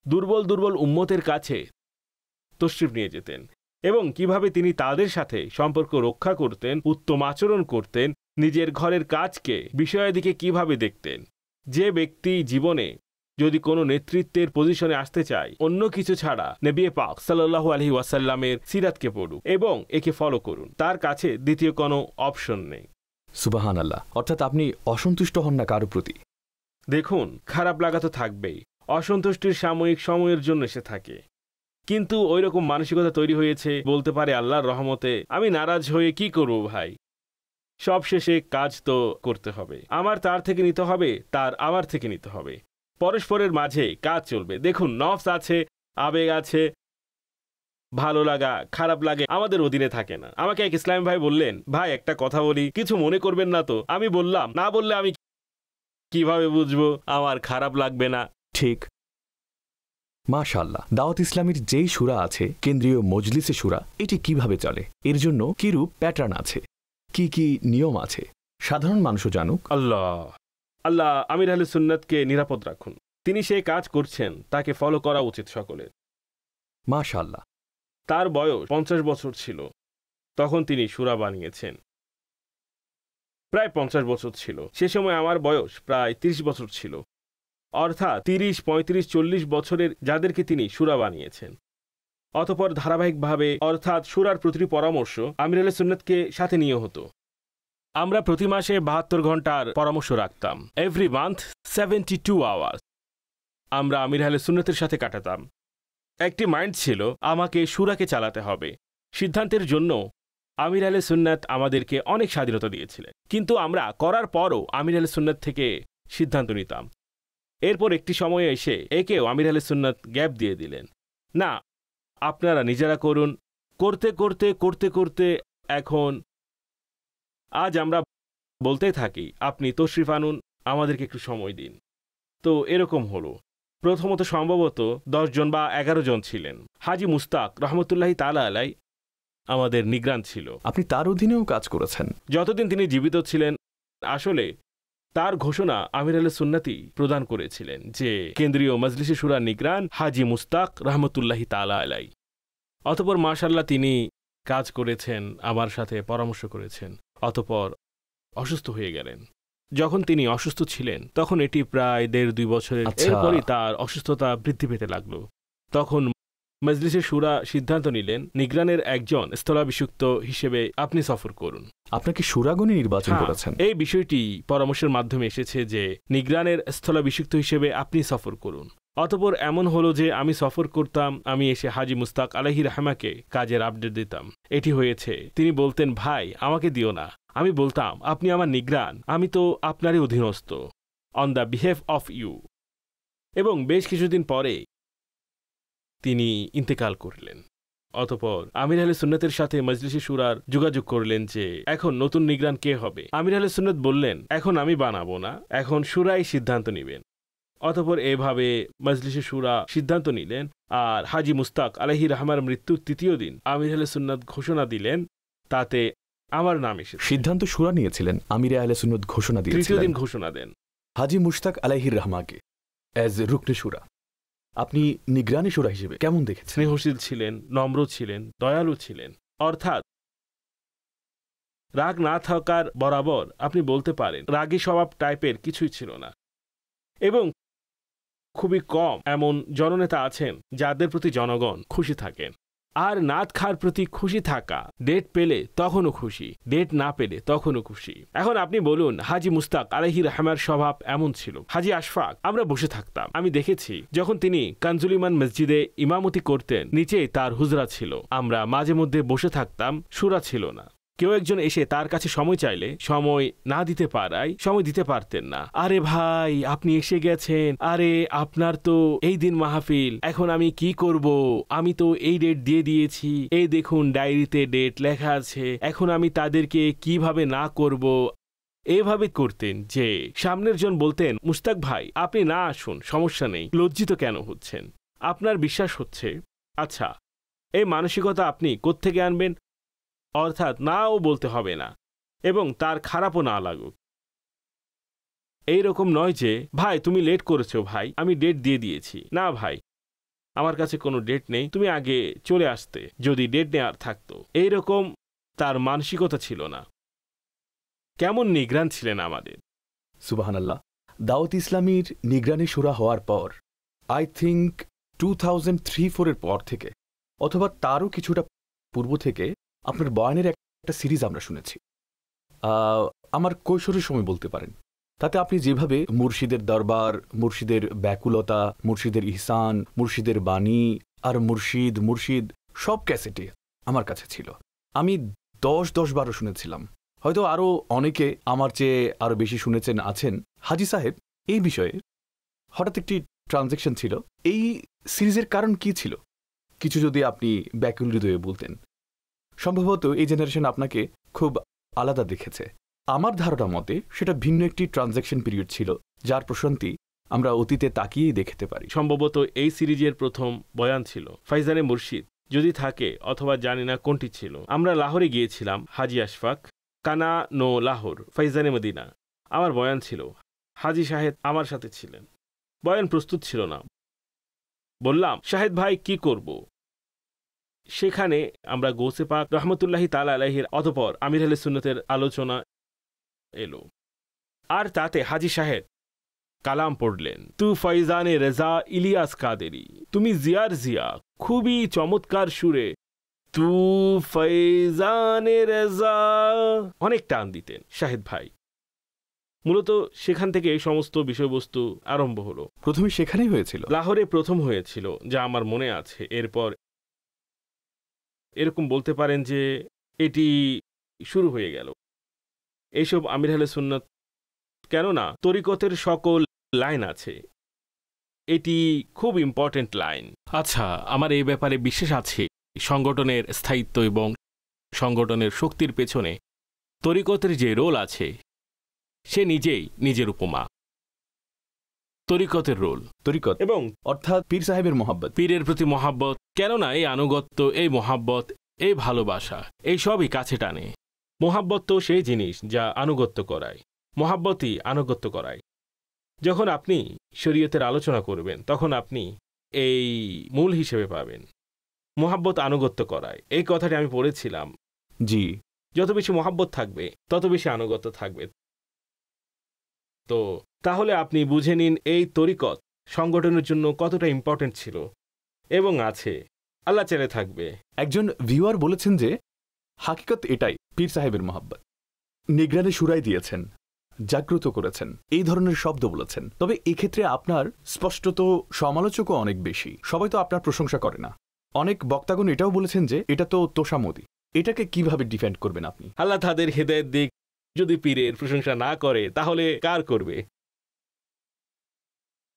দুর্বল উম্মতের কাছে তশরিফ নিয়ে যেতেন এবং কিভাবে তিনি তাদের সাথে সম্পর্ক রক্ষা করতেন, উত্তম আচরণ করতেন, নিজের ঘরের কাজকে, বিষয়াদিকে কিভাবে দেখতেন। যে ব্যক্তি জীবনে যদি কোনো নেতৃত্বের পজিশনে আসতে চায়, অন্য কিছু ছাড়া নবী পাক সাল্লাল্লাহু আলাইহি ওয়াসাল্লামের সিরাতকে পড়ুন এবং একে ফলো করুন, তার কাছে দ্বিতীয় কোনো অপশন নেই। সুবহানাল্লাহ। অর্থাৎ আপনি অসন্তুষ্ট হন না কারো প্রতি? দেখুন, খারাপ লাগা তো থাকবেই, অসন্তুষ্টির সাময়িক সময়ের জন্য এসে থাকে, কিন্তু ওই রকম মানসিকতা তৈরি হয়েছে, বলতে পারে আল্লাহর রহমতে আমি নারাজ হয়ে কি করব ভাই, সব শেষে কাজ তো করতে হবে, আমার তার থেকে নিতে হবে, তার আমার থেকে নিতে হবে, পরস্পরের মাঝে কাজ চলবে। দেখুন, নফস আছে, আবেগ আছে, ভালো লাগা খারাপ লাগে আমাদের অধীনে থাকে না। আমাকে এক ইসলামী ভাই বললেন, ভাই একটা কথা বলি, কিছু মনে করবেন না তো? আমি বললাম, না বললে আমি কিভাবে বুঝবো আমার খারাপ লাগবে না? ঠিক। মাশাআল্লাহ। দাওয়াত ইসলামীর যেই সূরা আছে, কেন্দ্রীয় মজলিসে সূরা, এটি কিভাবে চলে? এর জন্য কিরূপ প্যাটার্ন আছে, কি কি নিয়ম আছে, সাধারণ মানুষও জানুক। আল্লাহ আমির আহলে সুন্নাতকে নিরাপদ রাখুন। তিনি সেই কাজ করছেন, তাকে ফলো করা উচিত সকলের। মাশাআল্লাহ। তার বয়স 50 বছর ছিল তখন তিনি সূরা বানিয়েছেন, প্রায় 50 বছর ছিল। সে সময় আমার বয়স প্রায় 30 বছর ছিল, অর্থাৎ 30, 35, 40 বছরের যাদেরকে তিনি সূরা বানিয়েছেন। অতঃপর ধারাবাহিকভাবে, অর্থাৎ সূরার প্রতিটি পরামর্শ আমির আহলে সুন্নাতকে সাথে নিয়ে হতো। আমরা প্রতি মাসে 72 ঘন্টার পরামর্শ রাখতাম। এভরি মান্থ 72 আওয়ার্স আমরা আমির আহলে সুন্নাতের সাথে কাটাতাম। একটি মাইন্ড ছিল, আমাকে সূরাকে চালাতে হবে। সিদ্ধান্তের জন্য আমির আহলে সুন্নাত আমাদেরকে অনেক স্বাধীনতা দিয়েছিলেন, কিন্তু আমরা করার পরও আমির আহলে সুন্নাত থেকে সিদ্ধান্ত নিতাম। এরপর একটি সময়ে এসে একেও আমির আহলে সুন্নাত গ্যাপ দিয়ে দিলেন, না আপনারা নিজেরা করুন। করতে করতে করতে করতে এখন আজ আমরা বলতে থাকি, আপনি তশরিফ আনুন, আমাদেরকে একটু সময় দিন। তো এরকম হলো। প্রথমত সম্ভবত 10 জন বা 11 জন ছিলেন। হাজি মুস্তাক রহমতুল্লাহি তাআলা আলাই আমাদের নিগ্রান ছিল। আপনি তার অধীনেও কাজ করেছেন? যতদিন তিনি জীবিত ছিলেন। আসলে তার ঘোষণা আমির আহলে সুন্নতি প্রদান করেছিলেন যে কেন্দ্রীয় মজলিসে শুরা নিগরান হাজি মুস্তাক রহমতুল্লাহি তাআলা আলাইহি। অতঃপর মাশাআল্লাহ তিনি কাজ করেছেন, আমার সাথে পরামর্শ করেছেন, অতঃপর অসুস্থ হয়ে গেলেন। যখন তিনি অসুস্থ ছিলেন তখন এটি প্রায় 1.5-2 বছরের এরপরই তার অসুস্থতা বৃদ্ধি পেতে লাগলো। তখন মজলিসে শুরা সিদ্ধান্ত নিলেন নিগরানের একজন স্থলাভিষিক্ত হিসেবে আপনি সফর করুন। আপনাকে শুরাগণে নির্বাচন করেছেন। এই বিষয়টি পরামর্শের মাধ্যমে এসেছে যে নিগরানের স্থলাভিষিক্ত হিসেবে আপনি সফর করুন। অতঃপর এমন হলো যে আমি সফর করতাম, আমি এসে হাজি মুস্তাক আলাইহি রাহমাকে কাজের আপডেট দিতাম। এটি হয়েছে, তিনি বলতেন ভাই আমাকে দিও না। আমি বলতাম আপনি আমার নিগরান, আমি তো আপনারই অধীনস্থ, on the behalf of you. এবং বেশ কিছুদিন পরে তিনি ইন্তেকাল করলেন। অতঃপর আমির আহলে সুন্নতের সাথে মজলিসে শুরার যোগাযোগ করলেন যে এখন নতুন নিগরান কে হবে। আমির আহলে সুন্নত বললেন এখন আমি বানাবো না, এখন শুরাই সিদ্ধান্ত নেবেন। অতঃপর এভাবে মজলিসে শুরা সিদ্ধান্ত নিলেন। আর হাজি মুস্তাক আলাইহি রাহমার মৃত্যুর 3য় দিন আমির আহলে সুন্নত ঘোষণা দিলেন, তাতে আমার নাম এসেছে। সিদ্ধান্ত শুরা নিয়েছিলেন, আমির আহলে সুন্নত ঘোষণা দিয়েছিলেন। 3য় দিন ঘোষণা দেন হাজি মুশতাক আলাইহির রহমাকে অ্যাজ রুকনে শুরা। আপনি নিগরানি শুরা হিসেবে কেমন দেখেছেন? স্নেহশীল ছিলেন, নম্র ছিলেন, দয়ালু ছিলেন, অর্থাৎ রাগ না থাকার বরাবর আপনি বলতে পারেন রাগী স্বভাব টাইপের কিছুই ছিল না। এবং খুবই কম এমন জননেতা আছেন যাদের প্রতি জনগণ খুশি থাকেন। আর নাত খার প্রতি খুশি থাকা, ডেট পেলে তখনও খুশি, ডেট না পেলে তখনও খুশি। এখন আপনি বলুন হাজি মুস্তাক আলাইহি রাহমার স্বভাব এমন ছিল। হাজি আশফাক, আমরা বসে থাকতাম, আমি দেখেছি যখন তিনি কানজুলিমান মসজিদে ইমামতি করতেন নিচেই তার হুজরা ছিল, আমরা মাঝে মধ্যে বসে থাকতাম, শুরা ছিল না। কেউ একজন এসে তার কাছে সময় চাইলে সময় না দিতে পারায় সময় দিতে পারতেন না। আরে ভাই আপনি এসে গেছেন, আরে আপনার তো এই দিন মাহফিল, এখন আমি কি করব, আমি তো এই ডেট দিয়ে দিয়েছি, এই দেখুন ডায়েরিতে ডেট লেখা আছে, এখন আমি তাদেরকে কিভাবে না করব। এভাবে করতেন যে সামনের জন বলতেন মুস্তাক ভাই আপনি না আসুন, সমস্যা নেই, লজ্জিত কেন হচ্ছেন, আপনার বিশ্বাস হচ্ছে, আচ্ছা এই মানসিকতা আপনি কোত্থেকে আনবেন, অর্থাৎ নাও বলতে হবে না এবং তার খারাপও না লাগুক। এই রকম নয় যে ভাই তুমি লেট করেছো, ভাই আমি ডেট দিয়ে দিয়েছি, না ভাই আমার কাছে কোনো ডেট নেই, তুমি আগে চলে আসতে যদি ডেট নেওয়ার থাকতো। এই রকম তার মানসিকতা ছিল না। কেমন নিগরান ছিলেন আমাদের। সুবহানাল্লাহ। দাওয়াত ইসলামীর নিগরানি শুরা হওয়ার পর আই থিঙ্ক 2003-04 পর থেকে অথবা তারও কিছুটা পূর্ব থেকে আপনার বয়ানের একটা সিরিজ আমরা শুনেছি। আমার কৈশোরের সময় বলতে পারেন। তাতে আপনি যেভাবে মুর্শিদের দরবার, মুর্শিদের ব্যাকুলতা, মুর্শিদের ইহসান, মুর্শিদের বাণী আর মুর্শিদ সব ক্যাসেটে আমার কাছে ছিল। আমি 10-12 শুনেছিলাম, হয়তো আরও অনেকে আমার চেয়ে আরও বেশি শুনেছেন আছেন। হাজি সাহেব, এই বিষয়ে হঠাৎ একটি ট্রানজ্যাকশন ছিল। এই সিরিজের কারণ কি ছিল কিছু যদি আপনি ব্যাকুল হৃদয়ে বলতেন। সম্ভবত এই জেনারেশন আপনাকে খুব আলাদা দেখেছে। আমার ধারণা মতে সেটা ভিন্ন একটি ট্রানজ্যাকশন পিরিয়ড ছিল, যার প্রশান্তি আমরা অতীতে তাকিয়েই দেখতে পারি। সম্ভবত এই সিরিজের প্রথম বয়ান ছিল ফাইজানে মুর্শিদ, যদি থাকে, অথবা জানি না কোনটি ছিল। আমরা লাহোরে গিয়েছিলাম, হাজি আশফাক, কানা নো লাহোর, ফাইজানে মদিনা। আমার বয়ান ছিল, হাজি শাহেদ আমার সাথে ছিলেন। বয়ান প্রস্তুত ছিল না, বললাম শাহেদ ভাই কি করব। সেখানে আমরা গৌসে পাক রহমতুল্লাহি তাআলা আলাইহির অতঃপর আমির আহলে সুন্নতের আলোচনা এলো, আর তাতে হাজি সাহেব কালাম পড়লেন, তু ফয়জানে রেজা ইলিয়াস কাদেরি, তুমি জিয়ার জিয়া, খুবই চমৎকার সুরে তু ফয়জানে রেজা, অনেক টান দিতেন শাহেদ ভাই। মূলত সেখান থেকে এই সমস্ত বিষয়বস্তু আরম্ভ হলো। প্রথমে সেখানেই হয়েছিল, লাহোরে প্রথম হয়েছিল, যা আমার মনে আছে। এরপর এরকম বলতে পারেন যে এটি শুরু হয়ে গেল। এইসব আমির আহলে সুন্নাত, কেননা তরিকতের সকল লাইন আছে, এটি খুব ইম্পর্টেন্ট লাইন। আচ্ছা, আমার এই ব্যাপারে বিশ্বাস আছে সংগঠনের স্থায়িত্ব এবং সংগঠনের শক্তির পেছনে তরিকতের যে রোল আছে সে নিজেই নিজের উপমা। তরিকতের রোল, তরিকত এবং অর্থাৎ পীর সাহেবের মহাব্বত, পীরের প্রতি মহাব্বত, কেননা এই আনুগত্য, এই মহাব্বত, এই ভালোবাসা, এই সবই কাছে টানে। মহাব্বত তো সেই জিনিস যা আনুগত্য করায়, মহাব্বতই আনুগত্য করায়। যখন আপনি শরীয়তের আলোচনা করবেন তখন আপনি এই মূল হিসেবে পাবেন, মহাব্বত আনুগত্য করায়। এই কথাটি আমি পড়েছিলাম। জি, যত বেশি মহাব্বত থাকবে তত বেশি আনুগত্য থাকবে। তো তাহলে আপনি বুঝে নিন এই তরিকত সংগঠনের জন্য কতটা ইম্পর্টেন্ট ছিল এবং আছে। আল্লাহ চাইলে থাকবে। একজন ভিউয়ার বলেছেন যে হাকিকত এটাই, পীর সাহেবের মহাব্বত। নিগরানি সুরাই দিয়েছেন, জাগ্রত করেছেন, এই ধরনের শব্দ বলেছেন। তবে এক্ষেত্রে আপনার স্পষ্টত সমালোচকও অনেক বেশি। সবাই তো আপনার প্রশংসা করে না। অনেক বক্তাগণ এটাও বলেছেন যে এটা তো তোষামোদি। এটাকে কিভাবে ডিফেন্ড করবেন আপনি? আল্লাহ তাদের হেদায়েত দিক। যদি পীরের প্রশংসা না করে তাহলে কার করবে?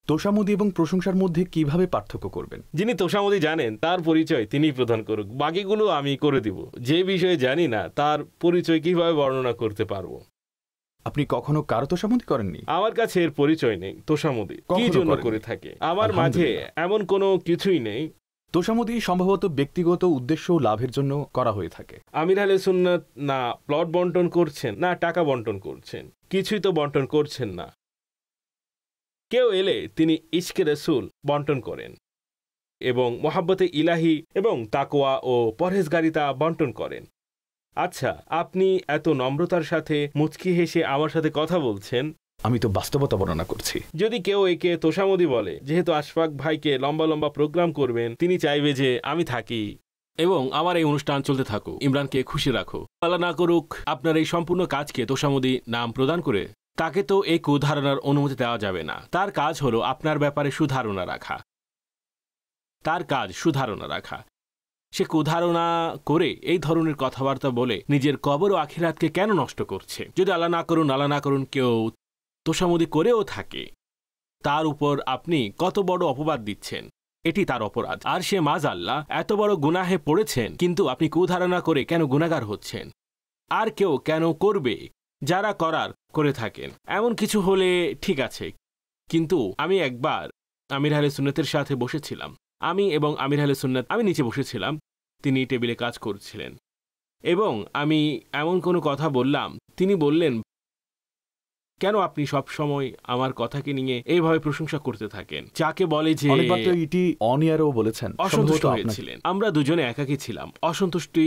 তোষামোদি এবং প্রশংসার মধ্যে কিভাবে পার্থক্য করবেন? যিনি তোষামোদি জানেন তার পরিচয় তিনিই প্রদান করুক, বাকিগুলো আমি করে দিব। যে বিষয়ে জানি না তার পরিচয় কিভাবে বর্ণনা করতে পারবো? আপনি কখনো কারো তোষামোদি করেননি? আমার কাছে এর পরিচয় নেই। তোষামোদি কি জন্য করে থাকে আমার মাঝে এমন কোনো কিছুই নেই। তোষামোদি সম্ভবত ব্যক্তিগত উদ্দেশ্য লাভের জন্য করা হয়ে থাকে। আমির আহলে সুন্নাত না প্লট বন্টন করছেন না টাকা বন্টন করছেন, কিছুই তো বন্টন করছেন না। কেউ এলে তিনি ইশকে রাসূল বন্টন করেন এবং মহাব্বতে ইলাহি এবং তাকওয়া ও পরহেজগারিতা বন্টন করেন। আচ্ছা, আপনি এত নম্রতার সাথে মুচকি হেসে আমার সাথে কথা বলছেন। আমি তো বাস্তবতা বর্ণনা করছি। যদি কেউ একে তোষামোদি বলে, যেহেতু আশফাক ভাইকে লম্বা লম্বা প্রোগ্রাম করবেন, তিনি চাইবে যে আমি থাকি এবং আমার এই অনুষ্ঠান চলতে থাকুক, ইমরানকে খুশি রাখো। আল্লাহ না করুক আপনার এই সম্পূর্ণ কাজকে তোষামোদি নাম প্রদান করে তাকে তো এই কুধারণার অনুমতি দেওয়া যাবে না। তার কাজ হলো আপনার ব্যাপারে সুধারণা রাখা। তার কাজ সুধারণা রাখা। সে কুধারণা করে এই ধরনের কথাবার্তা বলে নিজের কবর ও আখিরাতকে কেন নষ্ট করছে? যদি আল্লাহ না করুন কেউ তোষামোদি করেও থাকে, তার উপর আপনি কত বড় অপবাদ দিচ্ছেন, এটি তার অপরাধ। আর সে মাযআল্লাহ এত বড় গুনাহে পড়েছেন, কিন্তু আপনি কুধারণা করে কেন গুনাহগার হচ্ছেন? আর কেউ কেন করবে? যারা করার করে থাকেন। এমন কিছু হলে ঠিক আছে, কিন্তু আমি একবার আমির আহলে সুন্নাতের সাথে বসেছিলাম। আমি এবং আমির আহলে সুন্নাত, আমি নিচে বসেছিলাম, তিনি টেবিলে কাজ করছিলেন এবং আমি এমন কোনো কথা বললাম, তিনি বললেন, কেন আপনি সব সময় আমার কথাকে নিয়ে এইভাবে প্রশংসা করতে থাকেন? যাকে বলে যে অসন্তুষ্ট হয়েছিলেন। আমরা দুজনে একাকী ছিলাম, অসন্তুষ্টি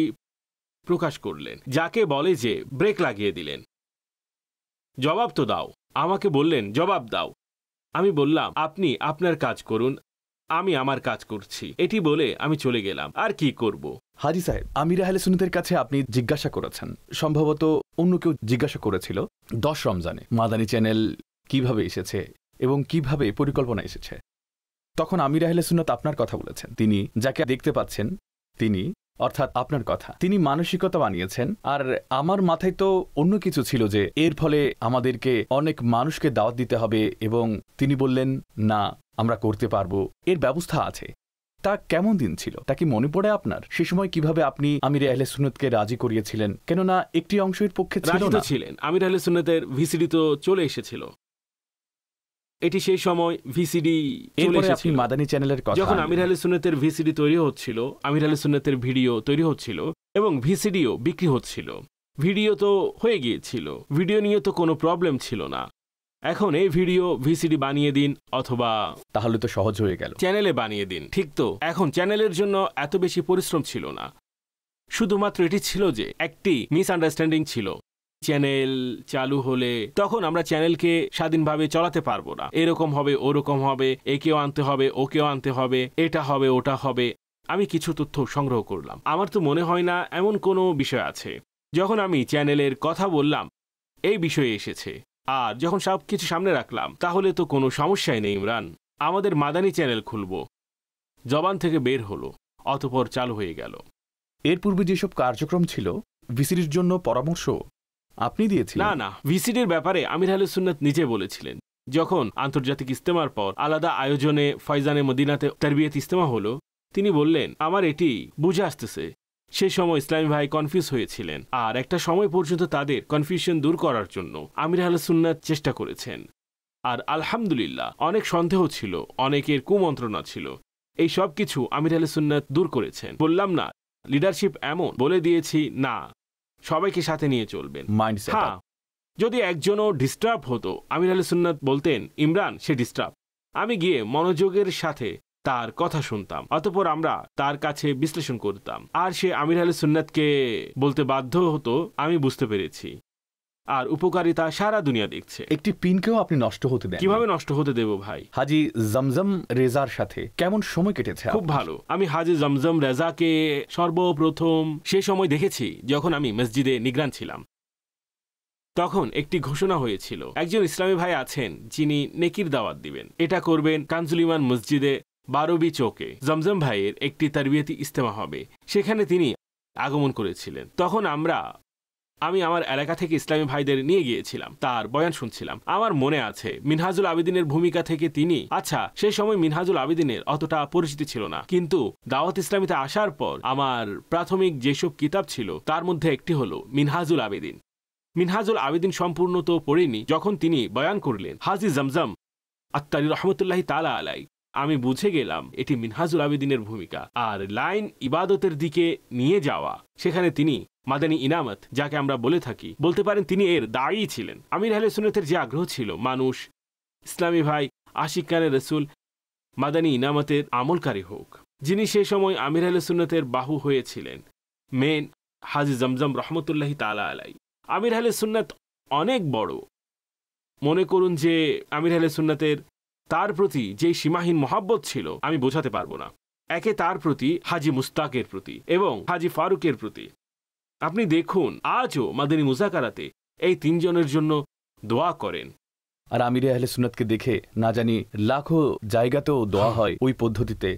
প্রকাশ করলেন। যাকে বলে যে ব্রেক লাগিয়ে দিলেন, জবাব তো দাও। আমাকে বললেন জবাব দাও। আমি বললাম আপনি আপনার কাজ করুন, আমি আমার কাজ করছি। এটি বলে আমি চলে গেলাম। আর কি করব? হাজী সাহেব, আমির আহলে সুন্নাতের কাছে আপনি জিজ্ঞাসা করেছেন, সম্ভবত অন্য কেউ জিজ্ঞাসা করেছিল 10 রমজানে মাদানী চ্যানেল কিভাবে এসেছে এবং কিভাবে পরিকল্পনা এসেছে। তখন আমির আহলে সুন্নাত আপনার কথা বলেছেন। তিনি যাকে দেখতে পাচ্ছেন তিনি, অর্থাৎ আপনার কথা, তিনি মানসিকতা বানিয়েছেন। আর আমার মাথায় তো অন্য কিছু ছিল যে এর ফলে আমাদেরকে অনেক মানুষকে দাওয়াত দিতে হবে, এবং তিনি বললেন না, আমরা করতে পারবো, এর ব্যবস্থা আছে। তা কেমন দিন ছিল? তা কি মনে পড়ে আপনার? সে সময় কিভাবে আপনি আমির আহলে সুন্নাতকে রাজি করিয়েছিলেন? কেননা একটি অংশের পক্ষে ছিল না। আমির আহলে সুন্নাতের ভিসিডি তো চলে এসেছিল। এটি সেই সময় ভিসিডি চলে এসেছিল। মাদানী চ্যানেলের কথা, যখন আমির আহলে সুন্নাতের ভিসিডি তৈরি হচ্ছিল, আমির আহলে সুন্নাতের ভিডিও তৈরি হচ্ছিল এবং ভিসিডিও বিক্রি হচ্ছিল। ভিডিও তো হয়ে গিয়েছিল, ভিডিও নিয়ে তো কোনো প্রবলেম ছিল না। এখন এই ভিডিও ভিসিডি বানিয়ে দিন, অথবা তাহলে তো সহজ হয়ে গেল, চ্যানেলে বানিয়ে দিন। ঠিক তো? এখন চ্যানেলের জন্য এত বেশি পরিশ্রম ছিল না, শুধুমাত্র এটি ছিল যে একটি মিসআন্ডারস্ট্যান্ডিং ছিল। চ্যানেল চালু হলে তখন আমরা চ্যানেলকে স্বাধীনভাবে চালাতে পারবো না। এরকম হবে, ওরকম হবে, একেও আনতে হবে, ওকেও আনতে হবে, এটা হবে, ওটা হবে। আমি কিছু তথ্য সংগ্রহ করলাম। আমার তো মনে হয় না এমন কোনো বিষয় আছে। যখন আমি চ্যানেলের কথা বললাম, এই বিষয়ে এসেছে। আর যখন সব কিছু সামনে রাখলাম, তাহলে তো কোনো সমস্যাই নেই ইমরান, আমাদের মাদানী চ্যানেল খুলব। জবান থেকে বের হলো, অতঃপর চালু হয়ে গেল। এর পূর্বে যেসব কার্যক্রম ছিল, ভিসিডির জন্য পরামর্শ আপনি দিয়েছিলেন? না, ভিসিডির ব্যাপারে আমির আহলে সুন্নাত নিজে বলেছিলেন। যখন আন্তর্জাতিক ইজতেমার পর আলাদা আয়োজনে ফয়জানে মদিনাতে তারবিয়াত ইজতেমা হলো, তিনি বললেন, আমার এটি বুঝে আসতেছে। সেই সময় ইসলামী ভাই কনফিউজ হয়েছিলেন, আর একটা সময় পর্যন্ত তাদের কনফিউশন দূর করার জন্য আমির আহলে সুন্নাত চেষ্টা করেছেন। আর আলহামদুলিল্লাহ, অনেক সন্দেহ ছিল, অনেকের কুমন্ত্রণা ছিল। এই সব কিছু আমির আহলে সুন্নাত দূর করেছেন। বললাম না, লিডারশিপ এমন বলে দিয়েছি, না, সবাইকে সাথে নিয়ে চলবেন। মাইন্ডসেট। যদি একজনও ডিস্টার্ব হতো, আমির আহলে সুন্নাত বলতেন ইমরান সে ডিস্টার্ব। আমি গিয়ে মনোযোগের সাথে তার কথা শুনতাম, অতঃপর আমরা তার কাছে বিশ্লেষণ করতাম, আর সে আমির আহলে সুন্নাতকে বলতে বাধ্য হতো আমি বুঝতে পেরেছি, আর উপকারিতা সারা দুনিয়া দেখছে। একটি পিনকেও আপনি নষ্ট হতে দেন? কিভাবে নষ্ট হতে দেব ভাই। হাজি জমজম রেজার সাথে কেমন সময় কেটেছে? খুব ভালো। আমি হাজি জমজম রেজাকে সর্বপ্রথম সে সময় দেখেছি যখন আমি মসজিদে নিগরান ছিলাম। তখন একটি ঘোষণা হয়েছিল, একজন ইসলামী ভাই আছেন যিনি নেকির দাওয়াত দিবেন, এটা করবেন কানজুল ইমান মসজিদে 12বি চৌকে। জমজম ভাইয়ের একটি তারবিয়াতি ইজতেমা হবে, সেখানে তিনি আগমন করেছিলেন। তখন আমি আমার এলাকা থেকে ইসলামী ভাইদের নিয়ে গিয়েছিলাম, তার বয়ান শুনছিলাম। আমার মনে আছে মিনহাজুল আবেদিনের ভূমিকা থেকে তিনি, আচ্ছা সেই সময় মিনহাজুল আবেদিনের অতটা পরিচিতি ছিল না, কিন্তু দাওয়াত ইসলামীতে আসার পর আমার প্রাথমিক যেসব কিতাব ছিল তার মধ্যে একটি হলো মিনহাজুল আবেদিন। মিনহাজুল আবেদিন সম্পূর্ণ তো পড়িনি, যখন তিনি বয়ান করলেন হাজি জমজম আত্তারি রহমতুল্লাহি তাআলা আলাই, আমি বুঝে গেলাম এটি মিনহাজুল আবেদিনের ভূমিকা। আর লাইন ইবাদতের দিকে নিয়ে যাওয়া, সেখানে তিনি মাদানী ইনামত যাকে আমরা বলে থাকি, বলতে পারেন তিনি এর দায়ী ছিলেন। আমির আহলে সুন্নাতের যে আগ্রহ ছিল মানুষ, ইসলামী ভাই, আশিকানে রসুল মাদানী ইনামতের আমলকারী হোক। যিনি সে সময় আমির আহলে সুন্নাতের বাহু হয়েছিলেন মেন হাজি জমজম রহমতুল্লাহি তাআলা আলাই। আমির আহলে সুন্নাত অনেক বড়, মনে করুন যে আমির আহলে সুন্নাতের তার প্রতি যে সীমাহীন মহাব্বত ছিল আমি বোঝাতে পারবো না। একে তার প্রতি, হাজি মুস্তাকের প্রতি এবং হাজি ফারুকের প্রতি। আপনি দেখুন আজও মাদানী মুজাকারাতে এই তিনজনের জন্য দোয়া করেন। আর আমির আহলে সুন্নাতকে দেখে না জানি লাখো জায়গাতেও দোয়া হয় ওই পদ্ধতিতে।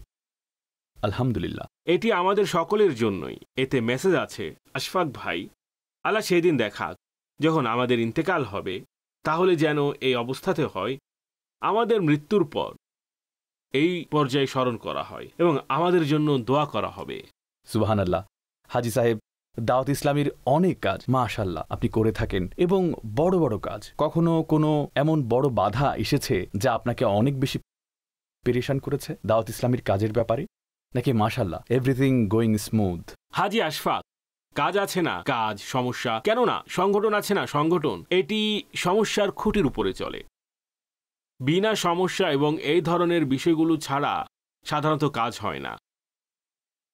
আলহামদুলিল্লাহ, এটি আমাদের সকলের জন্যই। এতে মেসেজ আছে, আশফাক ভাই আল্লাহ সেদিন দেখাক যখন আমাদের ইন্তেকাল হবে, তাহলে যেন এই অবস্থাতে হয় আমাদের মৃত্যুর পর এই পর্যায়ে স্মরণ করা হয় এবং আমাদের জন্য দোয়া করা হবে। সুবহানাল্লাহ। হাজি সাহেব, দাওয়াত ইসলামীর অনেক কাজ মাশাআল্লাহ আপনি করে থাকেন, এবং বড় বড় কাজ। কখনো কোনো এমন বড় বাধা এসেছে যা আপনাকে অনেক বেশি পেরেশান করেছে দাওয়াত ইসলামীর কাজের ব্যাপারে, নাকি মাশাআল্লাহ এভরিথিং গোয়িং স্মুথ? হাজি আশফাক, কাজ আছে না কাজ, সমস্যা কেন না, সংগঠন আছে না সংগঠন, এটি সমস্যার খুঁটির উপরে চলে। বিনা সমস্যা এবং এই ধরনের বিষয়গুলো ছাড়া সাধারণত কাজ হয় না।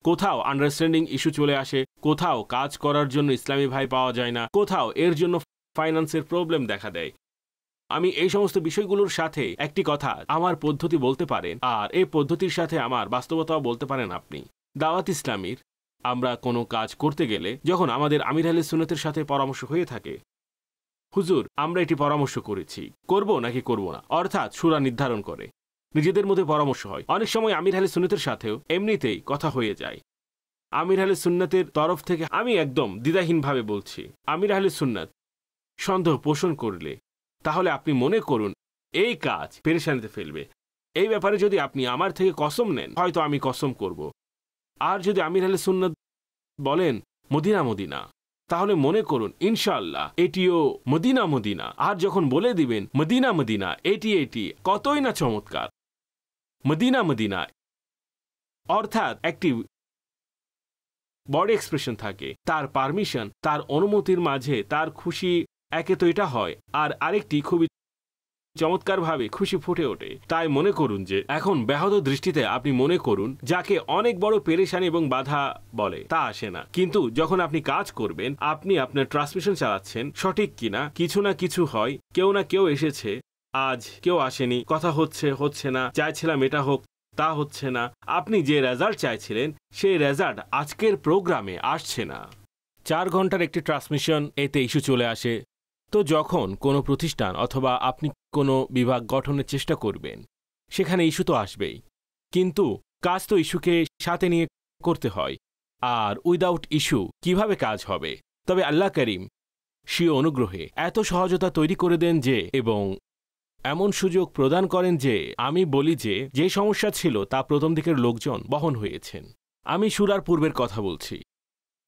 কোথাও আন্ডারস্ট্যান্ডিং ইস্যু চলে আসে, কোথাও কাজ করার জন্য ইসলামী ভাই পাওয়া যায় না, কোথাও এর জন্য ফাইন্যান্সের প্রবলেম দেখা দেয়। আমি এই সমস্ত বিষয়গুলোর সাথে একটি কথা আমার পদ্ধতি বলতে পারেন, আর এই পদ্ধতির সাথে আমার বাস্তবতাও বলতে পারেন আপনি। দাওয়াত ইসলামীর আমরা কোনো কাজ করতে গেলে যখন আমাদের আমির আহলে সুন্নাতের সাথে পরামর্শ হয়ে থাকে, হুজুর আমরা এটি পরামর্শ করেছি, করব নাকি করব না, অর্থাৎ সূরা নির্ধারণ করে নিজেদের মধ্যে পরামর্শ হয়। অনেক সময় আমির আহলে সুন্নাতের সাথেও এমনিতেই কথা হয়ে যায়। আমির আহলে সুন্নাতের তরফ থেকে আমি একদম দ্বিধাহীনভাবে বলছি, আমির আহলে সুন্নাত সন্দেহ পোষণ করলে তাহলে আপনি মনে করুন এই কাজ পেরেশানিতে ফেলবে। এই ব্যাপারে যদি আপনি আমার থেকে কসম নেন, হয়তো আমি কসম করব। আর যদি আমির আহলে সুন্নাত বলেন মদিনা মদিনা, তাহলে মনে করুন ইনশাআল্লাহ এটিও মদিনা মদিনা। আর যখন বলে দিবেন মদিনা মদিনা, এটি কতই না চমৎকার। মদিনা মদিনা অর্থাৎ একটি বডি এক্সপ্রেশন থাকে, তার পারমিশন, তার অনুমতির মাঝে তার খুশি একে তো এটা হয়, আর আরেকটি খুবই চমৎকারভাবে খুশি ফুটে ওঠে। তাই মনে করুন যে এখন ব্যাহত দৃষ্টিতে আপনি মনে করুন যাকে অনেক বড় পেরেশানি এবং বাধা বলে তা আসে না, কিন্তু যখন আপনি কাজ করবেন, আপনি আপনার ট্রান্সমিশন চালাচ্ছেন সঠিক কিনা, কিছু না কিছু হয়, কেউ না কেউ এসেছে, আজ কেউ আসেনি, কথা হচ্ছে না, চাইছিলাম এটা হোক, তা হচ্ছে না, আপনি যে রেজাল্ট চাইছিলেন সেই রেজাল্ট আজকের প্রোগ্রামে আসছে না। 4 ঘন্টার একটি ট্রান্সমিশন, এতে ইস্যু চলে আসে। তো যখন কোনো প্রতিষ্ঠান অথবা আপনি কোনো বিভাগ গঠনের চেষ্টা করবেন, সেখানে ইস্যু তো আসবেই, কিন্তু কাজ তো ইস্যুকে সাথে নিয়ে করতে হয়। আর উইদাউট ইস্যু কিভাবে কাজ হবে? তবে আল্লাহ করিম স্বীয় অনুগ্রহে এত সহজতা তৈরি করে দেন যে, এবং এমন সুযোগ প্রদান করেন যে আমি বলি যে সমস্যা ছিল তা প্রথম দিকের লোকজন বহন হয়েছেন। আমি সূরার পূর্বের কথা বলছি।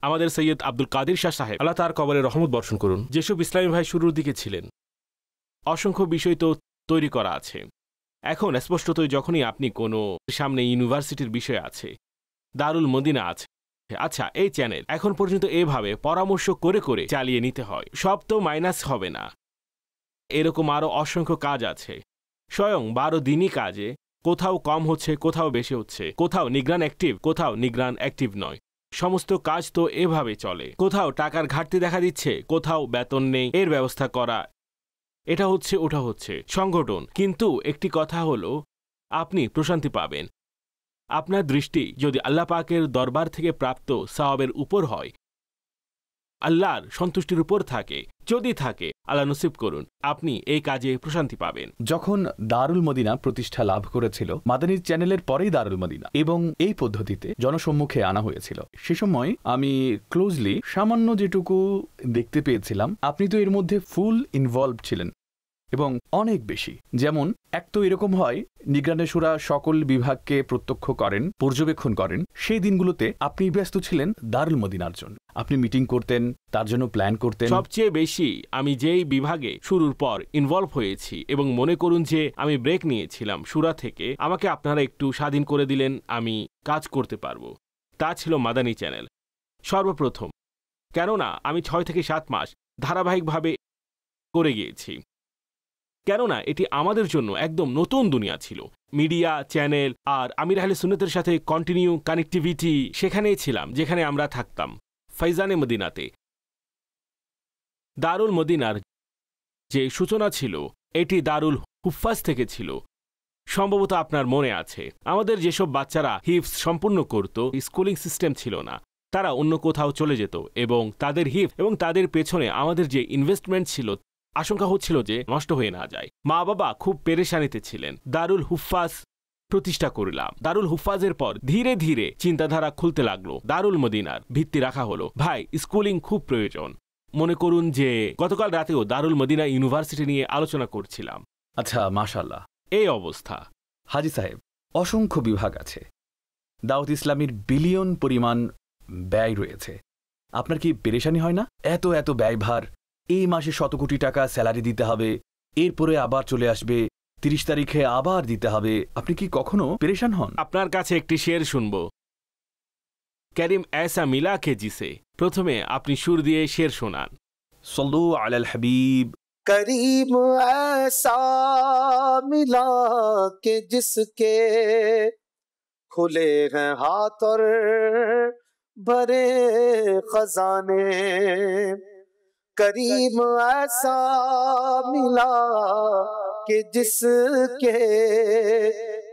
আমাদের সৈয়দ আব্দুল কাদির শাহ সাহেব, আল্লাহ তার কবরে রহমত বর্ষণ করুন, যেসব ইসলামী ভাই শুরুর দিকে ছিলেন, অসংখ্য বিষয় তো তৈরি করা আছে। এখন স্পষ্টতই যখনই আপনি কোনো সামনে ইউনিভার্সিটির বিষয় আছে, দারুল মদিনা আছে, আচ্ছা এই চ্যানেল এখন পর্যন্ত এভাবে পরামর্শ করে করে চালিয়ে নিতে হয়। সব তো মাইনাস হবে না, এরকম আরও অসংখ্য কাজ আছে। স্বয়ং 12 দিনই কাজে কোথাও কম হচ্ছে, কোথাও বেশি হচ্ছে, কোথাও নিগরান অ্যাক্টিভ, কোথাও নিগরান অ্যাক্টিভ নয়। সমস্ত কাজ তো এভাবে চলে। কোথাও টাকার ঘাটতি দেখা দিচ্ছে, কোথাও বেতন নেই, এর ব্যবস্থা করা, এটা হচ্ছে ওটা হচ্ছে, সংগঠন। কিন্তু একটি কথা হলো, আপনি প্রশান্তি পাবেন। আপনার দৃষ্টি যদি আল্লাহ পাকের দরবার থেকে প্রাপ্ত সওয়াবের উপর হয়, আল্লাহর সন্তুষ্টির উপর থাকে, যদি থাকে, আল্লাহ নসিব করুন, আপনি এই কাজে প্রশান্তি পাবেন। যখন দারুল মদিনা প্রতিষ্ঠা লাভ করেছিল, মাদানী চ্যানেলের পরেই দারুল মদিনা, এবং এই পদ্ধতিতে জনসম্মুখে আনা হয়েছিল, সে সময় আমি ক্লোজলি সামান্য যেটুকু দেখতে পেয়েছিলাম, আপনি তো এর মধ্যে ফুল ইনভলভ ছিলেন এবং অনেক বেশি। যেমন এক তো এরকম হয়, নিগরানে শুরা সকল বিভাগকে প্রত্যক্ষ করেন, পর্যবেক্ষণ করেন। সেই দিনগুলোতে আপনি ব্যস্ত ছিলেন দারুল মদিনার জন্য, আপনি মিটিং করতেন, তার জন্য প্ল্যান করতেন। সবচেয়ে বেশি আমি যেই বিভাগে শুরুর পর ইনভলভ হয়েছি, এবং মনে করুন যে আমি ব্রেক নিয়েছিলাম শুরা থেকে, আমাকে আপনারা একটু স্বাধীন করে দিলেন, আমি কাজ করতে পারবো, তা ছিল মাদানী চ্যানেল সর্বপ্রথম। কেননা আমি 6 থেকে 7 মাস ধারাবাহিকভাবে করে গিয়েছি, কেননা এটি আমাদের জন্য একদম নতুন দুনিয়া ছিল। মিডিয়া, চ্যানেল আর আমির আহলে সুন্নতের সাথে কন্টিনিউ কানেক্টিভিটি সেখানেই ছিলাম যেখানে আমরা থাকতাম, ফাইজানে মদিনাতে। দারুল মদিনার যে সূচনা ছিল, এটি দারুল হুফাজ থেকে ছিল। সম্ভবত আপনার মনে আছে, আমাদের যেসব বাচ্চারা হিফজ সম্পূর্ণ করত, স্কুলিং সিস্টেম ছিল না, তারা অন্য কোথাও চলে যেত, এবং তাদের হিফ এবং তাদের পেছনে আমাদের যে ইনভেস্টমেন্ট ছিল, আশঙ্কা হচ্ছিল যে নষ্ট হয়ে না যায়। মা বাবা খুব পেরেশানিতে ছিলেন। দারুল হুফাজ প্রতিষ্ঠা করলাম। দারুল হুফাজের পর ধীরে ধীরে চিন্তাধারা খুলতে লাগলো, দারুল মদিনার ভিত্তি রাখা হলো। ভাই, স্কুলিং খুব প্রয়োজন। মনে করুন যে গতকাল রাতেও দারুল মদিনা ইউনিভার্সিটি নিয়ে আলোচনা করছিলাম। আচ্ছা, মাশাআল্লাহ। এই অবস্থা। হাজী সাহেব, অসংখ্য বিভাগ আছে, দাওয়াত ইসলামীর বিলিয়ন পরিমাণ ব্যয় রয়েছে, আপনার কি পেরেশানি হয় না? এত এত ব্যয়ভার, এই মাসে 100 কোটি টাকা স্যালারি দিতে হবে, এরপরে আবার চলে আসবে, 30 তারিখে আবার দিতে হবে, আপনি কি কখনো পেরেশান হন? আপনার কাছে একটি শের শুনব, করিম ऐसा मिला के जिसे। প্রথমে আপনি সুর দিয়ে শের শোনান। সল্লু আলাল হাবিব। करीम ऐसा मिला के जिसके खुले हैं हाथ और भरे खजाने। करीम ऐसा मिला कि जिसके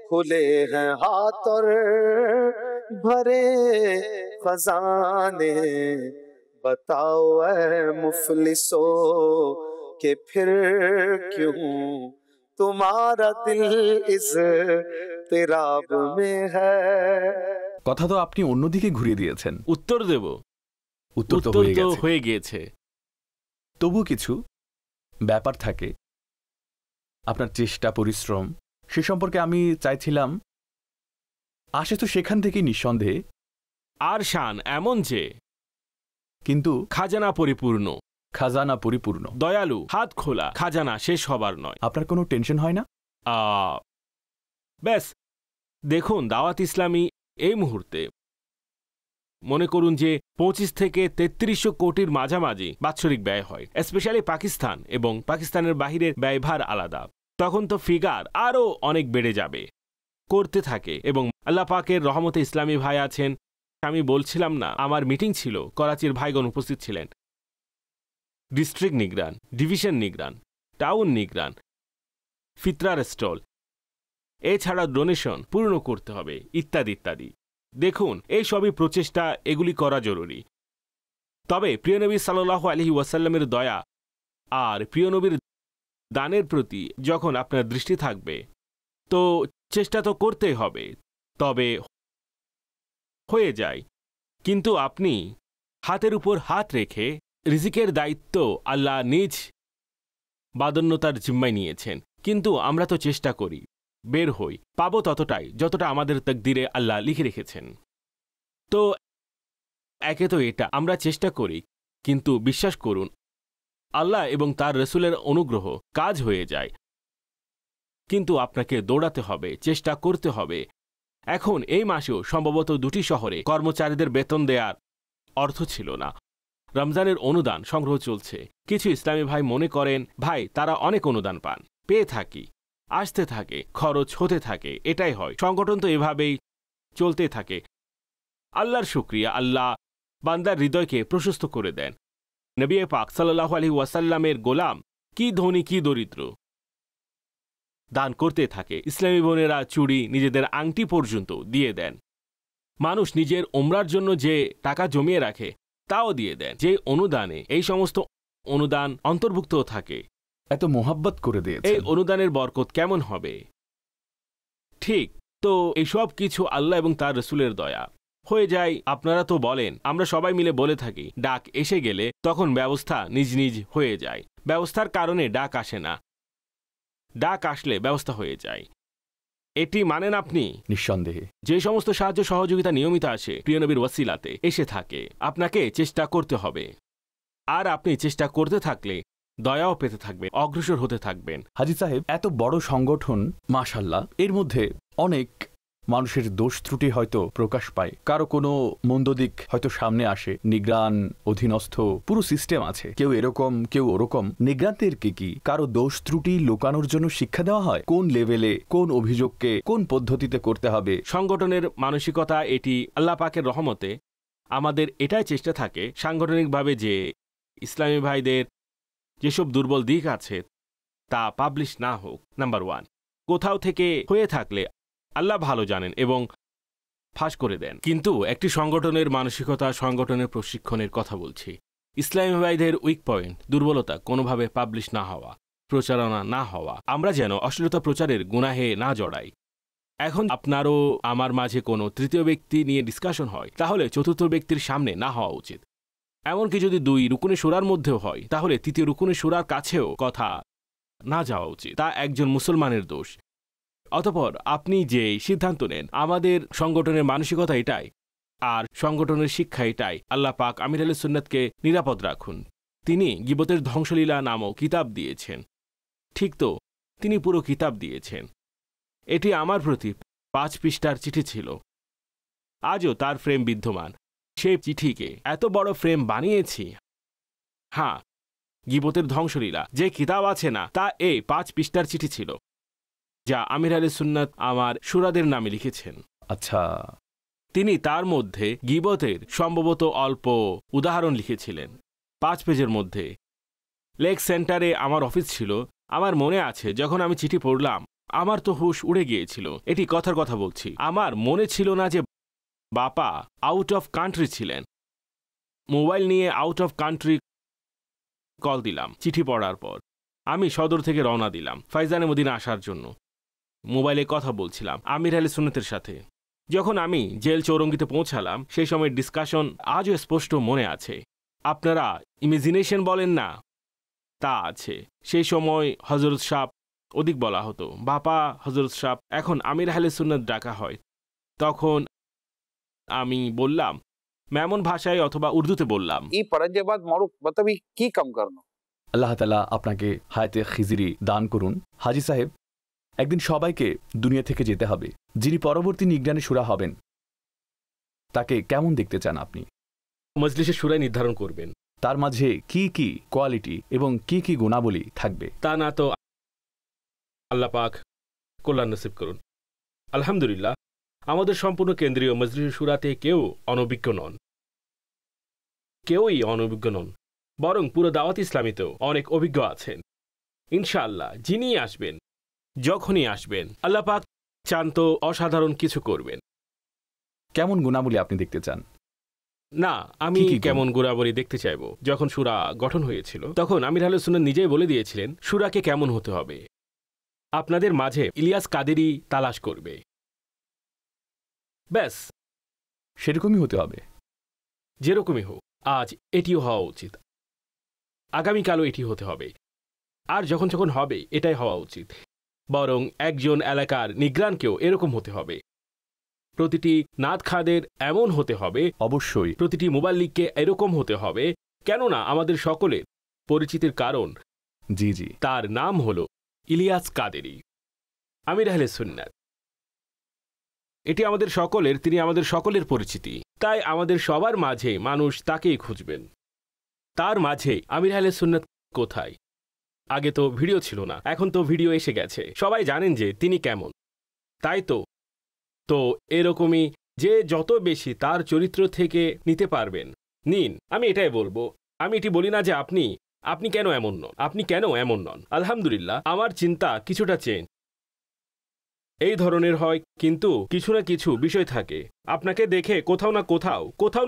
खुले हैं हाथ और भरे खजाने। बताओ ऐ मुफलिसो कि फिर क्यों तुम्हारा दिल इस तिराब में है। কথা তো আপনি অন্যদিকে ঘুরিয়ে দিয়েছেন। উত্তর দেব? উত্তর তো হয়ে গিয়েছে। তবু কিছু ব্যাপার থাকে, আপনার চেষ্টা, পরিশ্রম, সে সম্পর্কে আমি চাইছিলাম, আসে তো সেখান থেকে নিঃসন্দেহে। আর শান এমন যে, কিন্তু খাজানা পরিপূর্ণ, খাজানা পরিপূর্ণ, দয়ালু, হাত খোলা, খাজানা শেষ হবার নয়। আপনার কোনো টেনশন হয় না? ব্যাস দেখুন, দাওয়াত ইসলামী এই মুহূর্তে মনে করুন যে 25 থেকে 3300 কোটির মাঝামাঝি বাৎসরিক ব্যয় হয়, স্পেশালি পাকিস্তান, এবং পাকিস্তানের বাহিরের ব্যয়ভার আলাদা। তখন তো ফিগার আরও অনেক বেড়ে যাবে, করতে থাকে। এবং আল্লাহ পাকের রহমতে ইসলামী ভাই আছেন। আমি বলছিলাম না, আমার মিটিং ছিল, করাচির ভাইগণ উপস্থিত ছিলেন, ডিস্ট্রিক্ট নিগরান, ডিভিশন নিগরান, টাউন নিগরান, ফিতরার স্টল, এছাড়া ডোনেশন পূর্ণ করতে হবে, ইত্যাদি ইত্যাদি। দেখুন, এই সবই প্রচেষ্টা, এগুলি করা জরুরি। তবে প্রিয় নবী সাল্লাল্লাহু আলাইহি ওয়াসাল্লামের দয়া আর প্রিয় নবীর দানের প্রতি যখন আপনার দৃষ্টি থাকবে, তো চেষ্টা তো করতেই হবে। তবে হয়ে যায়, কিন্তু আপনি হাতের উপর হাত রেখে রিজিকের দায়িত্ব আল্লাহ নিজ বাদন্যতার জিম্মায় নিয়েছেন। কিন্তু আমরা তো চেষ্টা করি, বের হই, পাবো ততটাই যতটা আমাদের তাকদিরে আল্লাহ লিখে রেখেছেন। তো একে তো এটা আমরা চেষ্টা করি, কিন্তু বিশ্বাস করুন, আল্লাহ এবং তার রসুলের অনুগ্রহ কাজ হয়ে যায়। কিন্তু আপনাকে দৌড়াতে হবে, চেষ্টা করতে হবে। এখন এই মাসেও সম্ভবত 2টি শহরে কর্মচারীদের বেতন দেওয়ার অর্থ ছিল না। রমজানের অনুদান সংগ্রহ চলছে। কিছু ইসলামী ভাই মনে করেন ভাই তারা অনেক অনুদান পান, পেয়ে থাকি, আসতে থাকে, খরচ হতে থাকে, এটাই হয়, সংগঠন তো এভাবেই চলতে থাকে। আল্লাহর শুকরিয়া, আল্লাহ বান্দার হৃদয়কে প্রশস্ত করে দেন। নবী পাক সাল্লাল্লাহু আলাইহি ওয়াসাল্লামের গোলাম কি ধনী কি দরিদ্র দান করতে থাকে। ইসলামী বোনেরা চুড়ি, নিজেদের আংটি পর্যন্ত দিয়ে দেন। মানুষ নিজের ওমরার জন্য যে টাকা জমিয়ে রাখে তাও দিয়ে দেন। যে অনুদানে এই সমস্ত অনুদান অন্তর্ভুক্ত থাকে, এত মোহাব্বত করে দিয়েছে, এই অনুদানের বরকত কেমন হবে? ঠিক তো এই সব কিছু আল্লাহ এবং তার রসুলের দয়া হয়ে যায়। আপনারা তো বলেন, আমরা সবাই মিলে বলে থাকি, ডাক এসে গেলে তখন ব্যবস্থা নিজ নিজ হয়ে যায়। ব্যবস্থার কারণে ডাক আসে না, ডাক আসলে ব্যবস্থা হয়ে যায়। এটি মানেন আপনি? নিঃসন্দেহে। যে সমস্ত সাহায্য সহযোগিতা নিয়মিত আসে প্রিয় নবীর ওয়াসিলাতে এসে থাকে, আপনাকে চেষ্টা করতে হবে। আর আপনি চেষ্টা করতে থাকলে দয়াও পেতে থাকবেন, অগ্রসর হতে থাকবেন। হাজী সাহেব, এত বড় সংগঠন, মাশাআল্লাহ, এর মধ্যে অনেক মানুষের দোষ ত্রুটি হয়তো প্রকাশ পায়, কারো কোনো মন্দ দিক হয়তো সামনে আসে। নিগ্রান, অধীনস্থ, পুরো সিস্টেম আছে, কেউ এরকম কেউ ওরকম। নিগ্রানদেরকে কি কারো দোষ ত্রুটি লুকানোর জন্য শিক্ষা দেওয়া হয়? কোন লেভেলে, কোন অভিযোগকে কোন পদ্ধতিতে করতে হবে? সংগঠনের মানসিকতা এটি আল্লাহ পাকের রহমতে আমাদের এটাই চেষ্টা থাকে সাংগঠনিকভাবে যে ইসলামী ভাইদের যেসব দুর্বল দিক আছে তা পাবলিশ না হোক। নাম্বার 1, কোথাও থেকে হয়ে থাকলে আল্লাহ ভালো জানেন এবং ফাঁস করে দেন। কিন্তু একটি সংগঠনের মানসিকতা, সংগঠনের প্রশিক্ষণের কথা বলছি। ইসলামী ভাইদের উইক পয়েন্ট, দুর্বলতা কোনোভাবে পাবলিশ না হওয়া, প্রচারণা না হওয়া, আমরা যেন অশ্লীলতা প্রচারের গুনাহে না জড়াই। এখন আপনারও আমার মাঝে কোনো তৃতীয় ব্যক্তি নিয়ে ডিসকাশন হয়, তাহলে চতুর্থ ব্যক্তির সামনে না হওয়া উচিত। এমনকি যদি 2 রুকুনে সুরার মধ্যেও হয়, তাহলে তৃতীয় রুকুনে সুরার কাছেও কথা না যাওয়া উচিত। তা একজন মুসলমানের দোষ। অতঃপর আপনি যে সিদ্ধান্ত নেন, আমাদের সংগঠনের মানসিকতা এটাই, আর সংগঠনের শিক্ষা এটাই। আল্লাহ পাক আমির আহলে সুন্নাতকে নিরাপদ রাখুন। তিনি গীবতের ধ্বংসলীলা নামক কিতাব দিয়েছেন। ঠিক তো, তিনি পুরো কিতাব দিয়েছেন। এটি আমার প্রতি 5 পৃষ্ঠার চিঠি ছিল, আজও তার ফ্রেম বিদ্যমান। সেই চিঠিকে এত বড় ফ্রেম বানিয়েছি। হ্যাঁ, গীবতের ধ্বংসলীলা যে কিতাব আছে না, তা এই 5 পৃষ্ঠার চিঠি ছিল, যা আমির আহলে সুন্নাত আমার সুরাদের নামে লিখেছেন। আচ্ছা। তিনি তার মধ্যে গীবতের সম্ভবত অল্প উদাহরণ লিখেছিলেন 5 পেজের মধ্যে। লেক সেন্টারে আমার অফিস ছিল। আমার মনে আছে যখন আমি চিঠি পড়লাম, আমার তো হুশ উড়ে গিয়েছিল। এটি কথার কথা বলছি। আমার মনে ছিল না যে বাপা আউট অফ কান্ট্রি ছিলেন। মোবাইল নিয়ে আউট অফ কান্ট্রি কল দিলাম চিঠি পড়ার পর। আমি সদর থেকে রওনা দিলাম ফাইজানে মদিনা আসার জন্য। মোবাইলে কথা বলছিলাম আমির আহলে সুন্নাতের সাথে। যখন আমি জেল চৌরঙ্গিতে পৌঁছালাম, সেই সময়ের ডিসকাশন আজও স্পষ্ট মনে আছে। আপনারা ইমেজিনেশন বলেন না, তা আছে। সেই সময় হযরত সাহেব অধিক বলা হতো, বাপা হযরত সাহেব, এখন আমির আহলে সুন্নাত ডাকা হয়। তখন আমি বললাম মেমন ভাষায় অথবা উর্দুতে বললাম, ই পরাজেবাদ মারুফ মতলব কি কাম করনো। আল্লাহ তাআলা আপনাকে হায়াতে খিজরি দান করুন। হাজী সাহেব, একদিন সবাইকে দুনিয়া থেকে যেতে হবে। যিনি পরবর্তী নিগরানি শুরা হবেন, তাকে কেমন দেখতে চান আপনি? মজলিসের শুরায় নির্ধারণ করবেন। তার মাঝে কি কি কোয়ালিটি এবং কি কি গুণাবলী থাকবে? তা না তো আল্লাহ পাক কল্যাণ নসিব করুন। আলহামদুলিল্লাহ, আমাদের সম্পূর্ণ কেন্দ্রীয় মজলিসের শুরাতে কেউ অনভিজ্ঞ নন, কেউই অনভিজ্ঞ নন, বরং পুরো দাওয়াত ইসলামীতেও অনেক অভিজ্ঞ আছেন। ইনশাআল্লাহ যিনি আসবেন, যখনই আসবেন, আল্লাহ পাক চান তো অসাধারণ কিছু করবেন। কেমন গুণাবলী আপনি দেখতে চান? না, আমি কেমন গুণাবলী দেখতে চাইব? যখন শুরা গঠন হয়েছিল, তখন আমির আহলে সুন্নাত নিজেই বলে দিয়েছিলেন শুরাকে কেমন হতে হবে। আপনাদের মাঝে ইলিয়াস কাদেরী তালাশ করবে, ব্যাস সেরকমই হতে হবে। যেরকমই হোক, আজ এটিও হওয়া উচিত, আগামীকালও এটি হতে হবে, আর যখন যখন হবে এটাই হওয়া উচিত। বরং একজন এলাকার নিগ্রানকেও এরকম হতে হবে। প্রতিটি নাত খাদের এমন হতে হবে, অবশ্যই। প্রতিটি মুবাল্লিগকে এরকম হতে হবে, কেননা আমাদের সকলের পরিচিতির কারণ জি জি, তার নাম হলো ইলিয়াস কাদেরী, আমির আহলে সুন্নাত। এটি আমাদের সকলের, তিনি আমাদের সকলের পরিচিতি। তাই আমাদের সবার মাঝে মানুষ তাকেই খুঁজবেন। তার মাঝে আমির আহলে সুন্নাত কোথায়? আগে তো ভিডিও ছিল না, এখন তো ভিডিও এসে গেছে, সবাই জানেন যে তিনি কেমন। তাই তো এরকমই যে যত বেশি তার চরিত্র থেকে নিতে পারবেন নিন। আমি এটাই বলবো, আমি এটি বলি না যে আপনি কেন এমন নন, আপনি কেন এমন নন। আলহামদুলিল্লাহ আমার চিন্তা কিছুটা চেঞ্জ এই ধরনের হয়, কিন্তু কিছু না কিছু বিষয় থাকে। আপনাকে দেখে কোথাও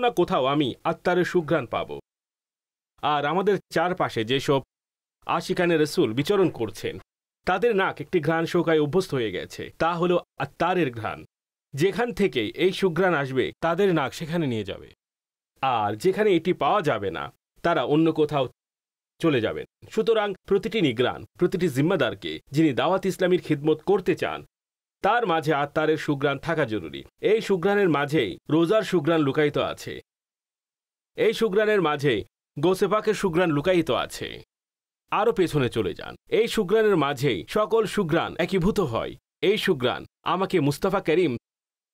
না কোথাও আমি আত্মারের সুঘ্রাণ পাব। আর আমাদের চারপাশে যেসব আশিকানে রসুল বিচরণ করছেন তাদের নাক একটি ঘ্রাণ শোকায় অভ্যস্ত হয়ে গেছে, তা হলো আত্মারের ঘ্রাণ। যেখান থেকে এই সুঘ্রাণ আসবে তাদের নাক সেখানে নিয়ে যাবে, আর যেখানে এটি পাওয়া যাবে না তারা অন্য কোথাও চলে যাবেন। সুতরাং প্রতিটি নিগ্রান, প্রতিটি জিম্মাদারকে যিনি দাওয়াত ইসলামীর খিদমত করতে চান তার মাঝে আত্মারের সুঘ্রাণ থাকা জরুরি। এই সুঘ্রাণের মাঝেই রোজার সুঘ্রাণ লুকায়িত আছে, এই সুঘ্রাণের মাঝে গোসে পাকের সুঘ্রাণ লুকায়িত আছে। আরও পেছনে চলে যান, এই সুঘ্রাণের মাঝেই সকল সুঘ্রাণ একীভূত হয়। এই সুঘ্রাণ আমাকে মুস্তাফা করিম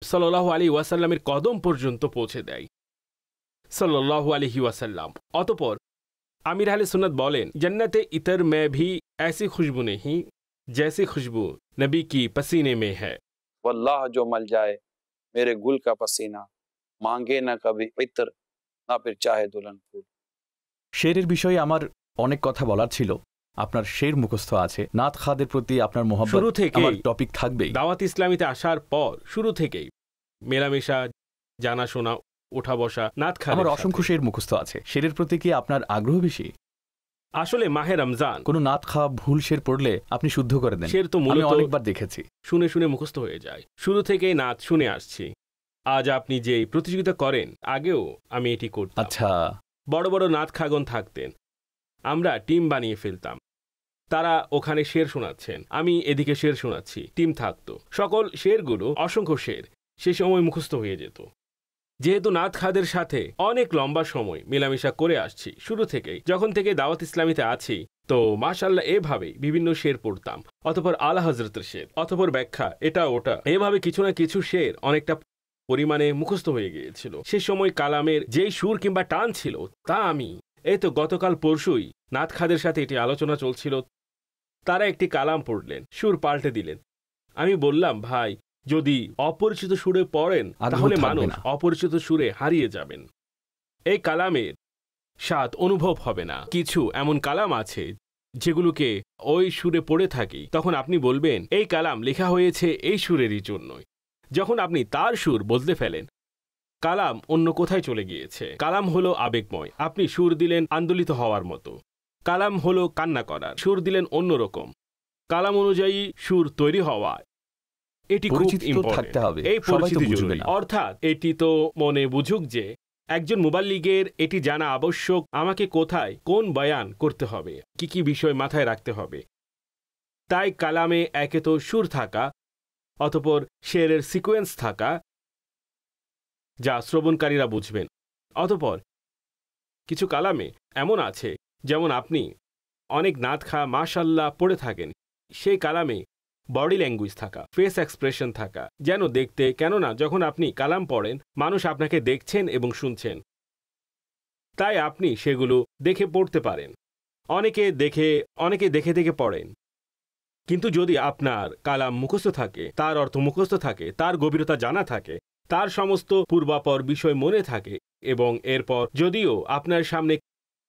সাল্লাল্লাহু আলাইহি ওয়াসাল্লামের কদম পর্যন্ত পৌঁছে দেয়, সাল্লাল্লাহু আলাইহি ওয়াসাল্লাম। অতঃপর আমির আহলে সুন্নাত বলেন, জান্নাতে ইতর মে ভি ऐसी खुशबू नहीं जैसी खुशबू नबी की पसीने में है। वल्लाह जो मल जाए मेरे गुल का पसीना, मांगे ना कभी इतर ना फिर चाहे दुल्हन फूल। শেরের বিষয়ে আমার অনেক কথা বলার ছিল। আপনার শের মুখস্থ আছে, নাত খাদের প্রতি আপনার মোহাম্মত, শুরু থেকে আমার টপিক থাকবেই। দাওয়াত ইসলামীতে আসার পর শুরু থেকেই মেলামেশা, জানাশোনা, ওঠা বসা, নাত খাদের আমার অসংখ্য শের মুখস্থ আছে। শেরের প্রতি কি আপনার আগ্রহ বেশি? আসলে মাহে রমজান কোনো নাত খা ভুল শের পড়লে আপনি শুদ্ধ করে দেন। শের তো আমি অনেকবার দেখেছি, শুনে শুনে মুখস্থ হয়ে যায়। শুরু থেকেই নাত শুনে আসছি। আজ আপনি যে প্রতিযোগিতা করেন, আগেও আমি এটি করতাম। আচ্ছা, বড় বড় নাত খাগন থাকতেন, আমরা টিম বানিয়ে ফেলতাম। তারা ওখানে শের শোনাচ্ছেন, আমি এদিকে শের শোনাচ্ছি, টিম থাকতো। সকল শেরগুলো, অসংখ্য শের সে সময় মুখস্থ হয়ে যেত। যেহেতু নাত খাদের সাথে অনেক লম্বা সময় মেলামেশা করে আসছি শুরু থেকেই, যখন থেকে দাওয়াত ইসলামীতে আছি, তো মাশাআল্লাহ এভাবেই বিভিন্ন শের পড়তাম। অতঃপর আলা হযরতের শের, অতঃপর ব্যাখ্যা, এটা ওটা, এভাবে কিছু না কিছু শের অনেকটা পরিমাণে মুখস্থ হয়ে গিয়েছিল। সে সময় কালামের যেই সুর কিংবা টান ছিল তা আমি, এই তো গতকাল পরশুই নাত খাদের সাথে এটি আলোচনা চলছিল। তারা একটি কালাম পড়লেন, সুর পাল্টে দিলেন। আমি বললাম, ভাই যদি অপরিচিত সুরে পড়েন তাহলে মানুষ অপরিচিত সুরে হারিয়ে যাবেন, এই কালামের স্বাদ অনুভব হবে না। কিছু এমন কালাম আছে যেগুলোকে ওই সুরে পড়ে থাকি, তখন আপনি বলবেন এই কালাম লেখা হয়েছে এই সুরেরই জন্যই। যখন আপনি তার সুর বদলে ফেলেন, কালাম অন্য কোথায় চলে গিয়েছে। কালাম হলো আবেগময়, আপনি সুর দিলেন আন্দোলিত হওয়ার মতো। কালাম হলো কান্না করার, সুর দিলেন অন্যরকম। কালাম অনুযায়ী সুর তৈরি হওয়া, এটি খুব ইম্পর্টেন্ট। এই পরিচিতি জরুরি, অর্থাৎ এটি তো মনে বুঝুক যে একজন মুবাল্লিগের এটি জানা আবশ্যক, আমাকে কোথায় কোন বয়ান করতে হবে, কি কি বিষয় মাথায় রাখতে হবে। তাই কালামে একে তো সুর থাকা, অতঃপর শেরের সিকোয়েন্স থাকা যা শ্রবণকারীরা বুঝবেন। অতঃপর কিছু কালামে এমন আছে, যেমন আপনি অনেক নাত খা মাশাআল্লাহ পড়ে থাকেন, সেই কালামে বডি ল্যাঙ্গুয়েজ থাকা, ফেস এক্সপ্রেশন থাকা, যেন দেখতে, কেননা যখন আপনি কালাম পড়েন মানুষ আপনাকে দেখছেন এবং শুনছেন, তাই আপনি সেগুলো দেখে পড়তে পারেন। অনেকে দেখে দেখে পড়েন, কিন্তু যদি আপনার কালাম মুখস্থ থাকে, তার অর্থ মুখস্থ থাকে, তার গভীরতা জানা থাকে, তার সমস্ত পূর্বাপর বিষয় মনে থাকে, এবং এরপর যদিও আপনার সামনে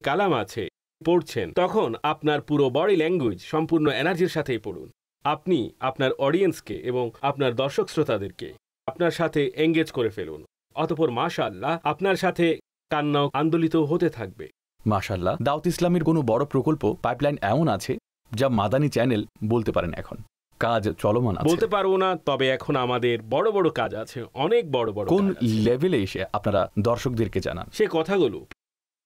কালাম আছে পড়ছেন, তখন আপনার পুরো বডি ল্যাঙ্গুয়েজ সম্পূর্ণ এনার্জির সাথেই পড়ুন। আপনি আপনার অডিয়েন্সকে এবং আপনার দর্শক শ্রোতাদেরকে আপনার সাথে এঙ্গেজ করে ফেলুন। অতঃপর মাশাআল্লাহ আপনার সাথে কান্না আন্দোলিত হতে থাকবে। মাশাআল্লাহ, দাওয়াত ইসলামের কোনো বড় প্রকল্প পাইপলাইন এমন আছে যা মাদানী চ্যানেল বলতে পারেন এখন কাজ চলমান আছে? বলতে পারবো না, তবে এখন আমাদের বড় বড় কাজ আছে, অনেক বড় বড়। কোন লেভেলে এসে আপনারা দর্শকদেরকে জানান? সে কথাগুলো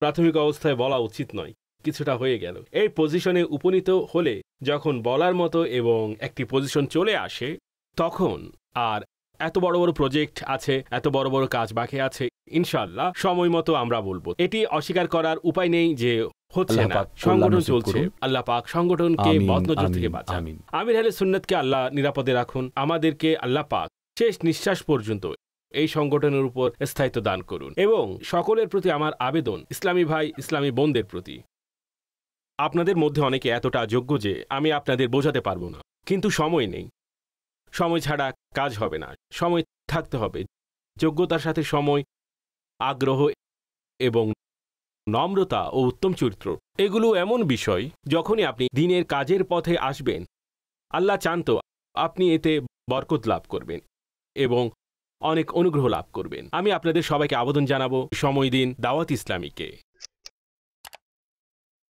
প্রাথমিক অবস্থায় বলা উচিত নয়, কিছুটা হয়ে গেল। এই পজিশনে উপনীত হলে, যখন বলার মতো এবং একটি পজিশন চলে আসে, তখন আর এত বড় বড় প্রজেক্ট আছে, এত বড় বড় কাজ বাকি আছে, ইনশাআল্লাহ সময় মতো আমরা বলবো। এটি অস্বীকার করার উপায় নেই যে হচ্ছে না, সংগঠন চলছে। আল্লাহ পাক সংগঠনকে বদনজর থেকে বাঁচান। আমির আহলে সুন্নাতকে আল্লাহ নিরাপদে রাখুন। আমাদেরকে আল্লাহ পাক শেষ নিঃশ্বাস পর্যন্ত এই সংগঠনের উপর স্থায়িত্ব দান করুন। এবং সকলের প্রতি আমার আবেদন, ইসলামী ভাই ইসলামী বোনদের প্রতি, আপনাদের মধ্যে অনেকে এতটা যোগ্য যে আমি আপনাদের বোঝাতে পারবো না, কিন্তু সময় নেই। সময় ছাড়া কাজ হবে না, সময় থাকতে হবে। যোগ্যতার সাথে সময়, আগ্রহ এবং নম্রতা ও উত্তম চরিত্র, এগুলো এমন বিষয় যখনই আপনি দিনের কাজের পথে আসবেন, আল্লাহ চান তো আপনি এতে বরকত লাভ করবেন এবং অনেক অনুগ্রহ লাভ করবেন। আমি আপনাদের সবাইকে আবেদন জানাবো, সময় দিন দাওয়াত ইসলামীকে।